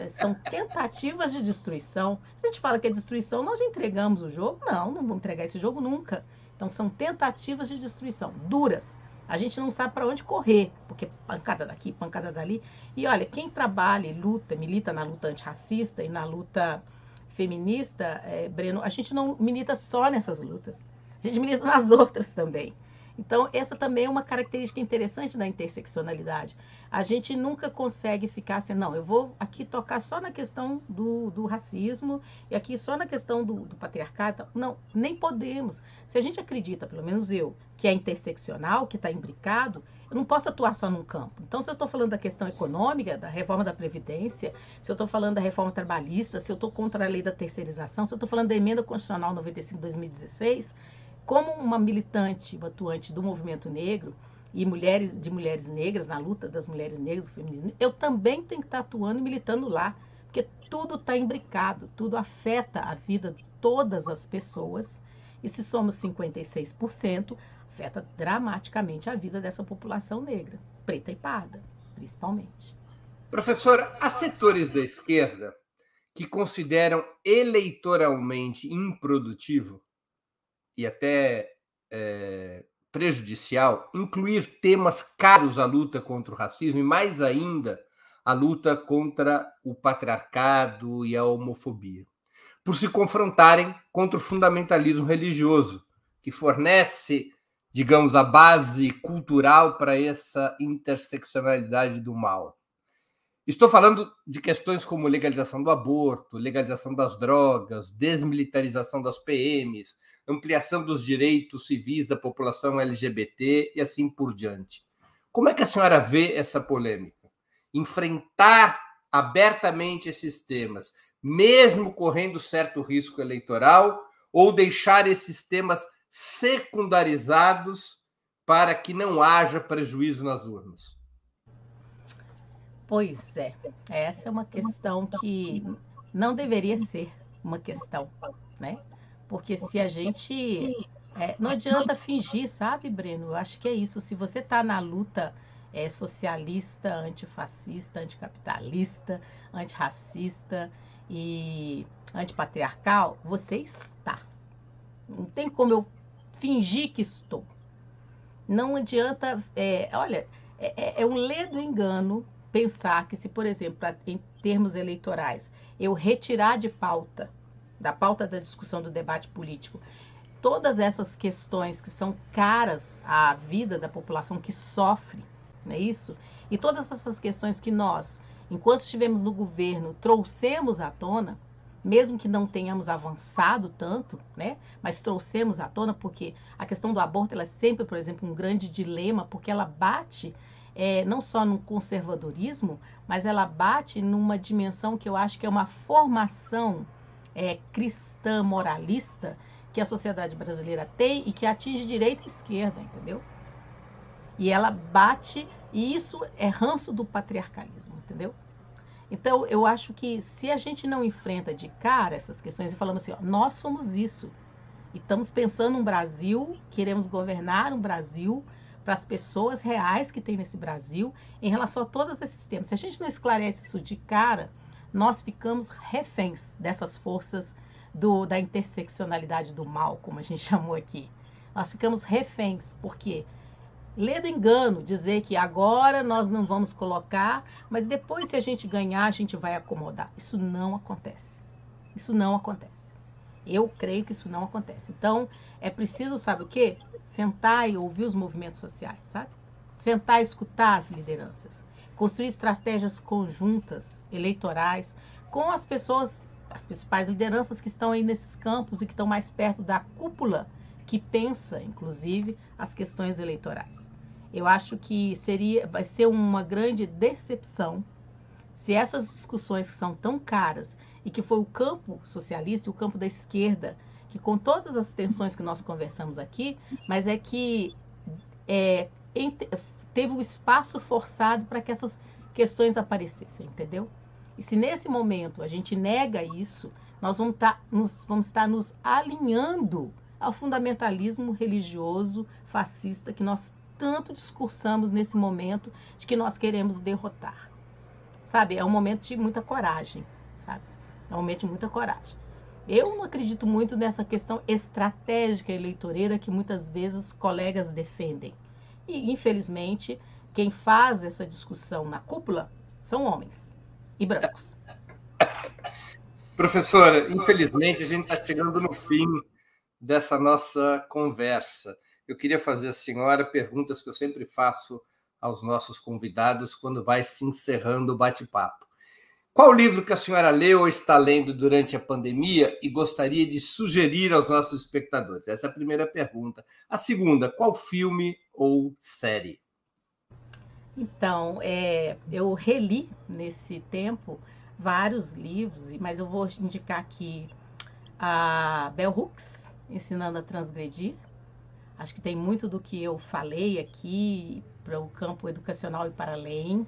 São tentativas de destruição. Se a gente fala que é destruição, nós já entregamos o jogo? Não vamos entregar esse jogo nunca. Então são tentativas de destruição, duras. A gente não sabe para onde correr, porque pancada daqui, pancada dali. E olha, quem trabalha e luta, milita na luta antirracista e na luta feminista, Breno, a gente não milita só nessas lutas. A gente milita nas outras também. Então, essa também é uma característica interessante da interseccionalidade. A gente nunca consegue ficar assim, não, eu vou aqui tocar só na questão do racismo e aqui só na questão do patriarcado. Não, nem podemos. Se a gente acredita, pelo menos eu, que é interseccional, que está imbricado, eu não posso atuar só num campo. Então, se eu estou falando da questão econômica, da reforma da Previdência, se eu estou falando da reforma trabalhista, se eu estou contra a lei da terceirização, se eu estou falando da emenda constitucional 95/2016, como uma militante, uma atuante do movimento negro e de mulheres negras, na luta das mulheres negras, do feminismo, eu também tenho que estar atuando e militando lá, porque tudo está imbricado, tudo afeta a vida de todas as pessoas, e se somos 56%, afeta dramaticamente a vida dessa população negra, preta e parda, principalmente. Professora, há setores da esquerda que consideram eleitoralmente improdutivo e até prejudicial incluir temas caros à luta contra o racismo e, mais ainda, a luta contra o patriarcado e a homofobia, por se confrontarem contra o fundamentalismo religioso, que fornece, digamos, a base cultural para essa interseccionalidade do mal. Estou falando de questões como legalização do aborto, legalização das drogas, desmilitarização das PMs, ampliação dos direitos civis da população LGBT e assim por diante. Como é que a senhora vê essa polêmica? Enfrentar abertamente esses temas, mesmo correndo certo risco eleitoral, ou deixar esses temas secundarizados para que não haja prejuízo nas urnas? Pois é, essa é uma questão que não deveria ser uma questão, né? Porque se a gente... não adianta fingir, sabe, Breno? Eu acho que é isso. Se você está na luta socialista, antifascista, anticapitalista, antirracista e antipatriarcal, você está. Não tem como eu fingir que estou. Não adianta... olha, é um ledo engano pensar que se, por exemplo, em termos eleitorais, eu retirar de pauta, da pauta da discussão do debate político, todas essas questões que são caras à vida da população que sofre, não é isso? E todas essas questões que nós, enquanto estivemos no governo, trouxemos à tona, mesmo que não tenhamos avançado tanto, né? Mas trouxemos à tona, porque a questão do aborto ela é sempre, por exemplo, um grande dilema, porque ela bate não só no conservadorismo, mas ela bate numa dimensão que eu acho que é uma formação cristã moralista que a sociedade brasileira tem e que atinge direita e esquerda, entendeu? E ela bate, e isso é ranço do patriarcalismo, entendeu? Então, eu acho que se a gente não enfrenta de cara essas questões e falamos assim, ó, nós somos isso, e estamos pensando um Brasil, queremos governar um Brasil para as pessoas reais que tem nesse Brasil, em relação a todos esses temas. Se a gente não esclarece isso de cara, nós ficamos reféns dessas forças da interseccionalidade do mal, como a gente chamou aqui. Nós ficamos reféns, porque lê do engano, dizer que agora nós não vamos colocar, mas depois, se a gente ganhar, a gente vai acomodar. Isso não acontece. Isso não acontece. Eu creio que isso não acontece. Então, é preciso, sabe o quê? Sentar e ouvir os movimentos sociais, sabe? Sentar e escutar as lideranças. Construir estratégias conjuntas, eleitorais, com as pessoas, as principais lideranças que estão aí nesses campos e que estão mais perto da cúpula que pensa, inclusive, as questões eleitorais. Eu acho que vai ser uma grande decepção se essas discussões que são tão caras e que foi o campo socialista e o campo da esquerda, que com todas as tensões que nós conversamos aqui, mas é que teve um espaço forçado para que essas questões aparecessem, entendeu? E se nesse momento a gente nega isso, nós vamos estar nos alinhando ao fundamentalismo religioso fascista que nós tanto discursamos nesse momento de que nós queremos derrotar. Sabe, é um momento de muita coragem, sabe? É um momento de muita coragem. Eu não acredito muito nessa questão estratégica eleitoreira que muitas vezes os colegas defendem. E, infelizmente, quem faz essa discussão na cúpula são homens e brancos. Professora, infelizmente a gente está chegando no fim dessa nossa conversa. Eu queria fazer à senhora perguntas que eu sempre faço aos nossos convidados quando vai se encerrando o bate-papo. Qual livro que a senhora leu ou está lendo durante a pandemia e gostaria de sugerir aos nossos espectadores? Essa é a primeira pergunta. A segunda, qual filme ou série? Então, eu reli nesse tempo vários livros, mas eu vou indicar aqui a Bell Hooks, Ensinando a Transgredir. Acho que tem muito do que eu falei aqui para o campo educacional e para além.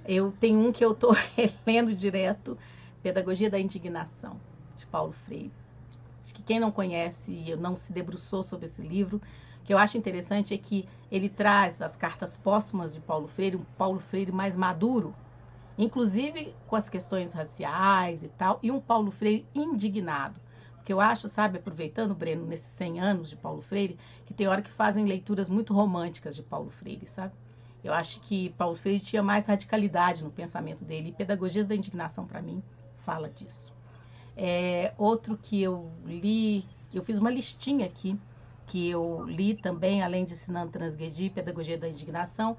Eu tenho um que eu estou relendo direto, Pedagogia da Indignação, de Paulo Freire. Acho que quem não conhece e não se debruçou sobre esse livro, o que eu acho interessante é que ele traz as cartas póstumas de Paulo Freire, um Paulo Freire mais maduro, inclusive com as questões raciais e tal, e um Paulo Freire indignado. Porque eu acho, sabe, aproveitando, Breno, nesses 100 anos de Paulo Freire, que tem hora que fazem leituras muito românticas de Paulo Freire, sabe? Eu acho que Paulo Freire tinha mais radicalidade no pensamento dele, e Pedagogias da Indignação, para mim, fala disso. Outro que eu li, eu fiz uma listinha aqui, que eu li também, além de Ensinando a Transgredir, Pedagogia da Indignação,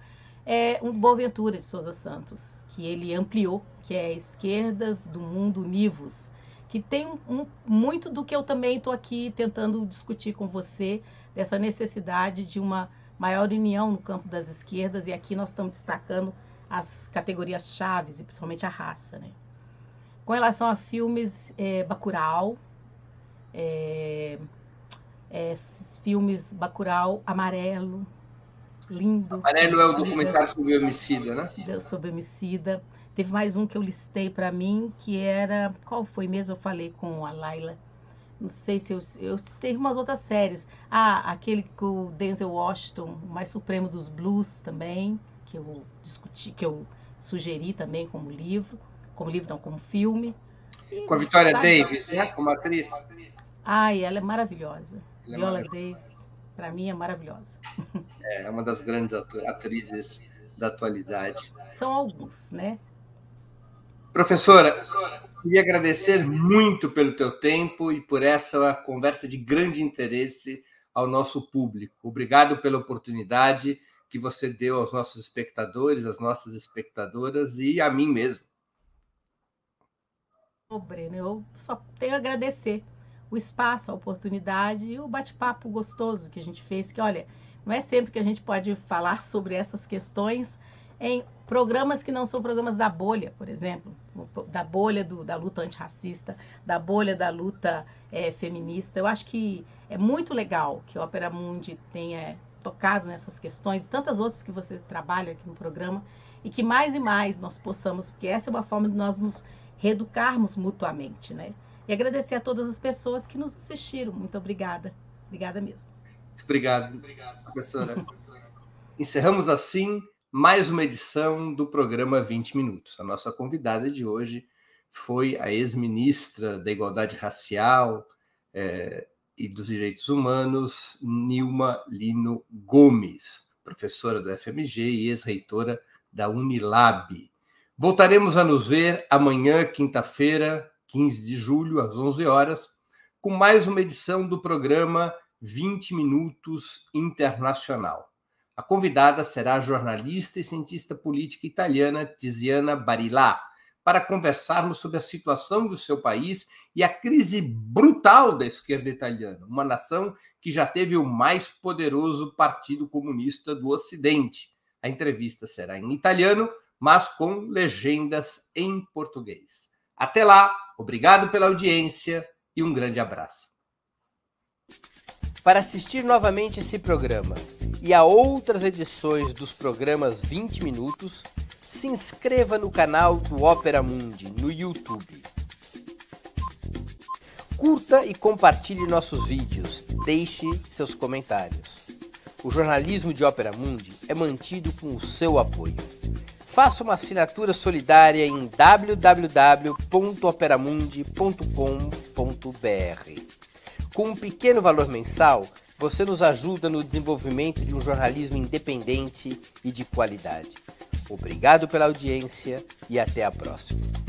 um Boaventura de Souza Santos, que ele ampliou, que é Esquerdas do Mundo Univos, que tem muito do que eu também estou aqui tentando discutir com você, dessa necessidade de uma maior união no campo das esquerdas, e aqui nós estamos destacando as categorias chaves, e principalmente a raça, né? Com relação a filmes, Bacurau, filmes Bacurau, Amarelo, lindo. Amarelo é o documentário sobre o homicida, né? Sobre homicida. Teve mais um que eu listei para mim, que era... Qual foi mesmo? Eu falei com a Laila. Não sei se eu citei umas outras séries. Aquele com o Denzel Washington, o Mais Supremo dos Blues também, que eu discuti, que eu sugeri também como livro. Como livro não, como filme. Com a Victoria Davis, né? Como atriz. Ela é maravilhosa. Viola Davis, para mim, é maravilhosa. É uma das grandes atrizes da atualidade. São alguns, né? Professora, queria agradecer muito pelo teu tempo e por essa conversa de grande interesse ao nosso público. Obrigado pela oportunidade que você deu aos nossos espectadores, às nossas espectadoras e a mim mesmo. Breno, eu só tenho a agradecer o espaço, a oportunidade e o bate-papo gostoso que a gente fez, que olha, não é sempre que a gente pode falar sobre essas questões em programas que não são programas da bolha, por exemplo, da bolha da luta antirracista, da bolha da luta feminista. Eu acho que é muito legal que o Opera Mundi tenha tocado nessas questões e tantas outras que você trabalha aqui no programa, e que mais e mais nós possamos, porque essa é uma forma de nós nos reeducarmos mutuamente, né? E agradecer a todas as pessoas que nos assistiram. Muito obrigada. Obrigada mesmo. Muito obrigado, professora. Encerramos assim mais uma edição do programa 20 Minutos. A nossa convidada de hoje foi a ex-ministra da Igualdade Racial e dos Direitos Humanos, Nilma Lino Gomes, professora do FMG e ex-reitora da Unilab. Voltaremos a nos ver amanhã, quinta-feira, 15 de julho, às 11 horas, com mais uma edição do programa 20 Minutos Internacional. A convidada será a jornalista e cientista política italiana Tiziana Barilà, para conversarmos sobre a situação do seu país e a crise brutal da esquerda italiana, uma nação que já teve o mais poderoso partido comunista do Ocidente. A entrevista será em italiano, mas com legendas em português. Até lá, obrigado pela audiência e um grande abraço. Para assistir novamente esse programa e a outras edições dos programas 20 Minutos, se inscreva no canal do Opera Mundi no YouTube. Curta e compartilhe nossos vídeos, deixe seus comentários. O jornalismo de Opera Mundi é mantido com o seu apoio. Faça uma assinatura solidária em www.operamundi.com.br. Com um pequeno valor mensal, você nos ajuda no desenvolvimento de um jornalismo independente e de qualidade. Obrigado pela audiência e até a próxima.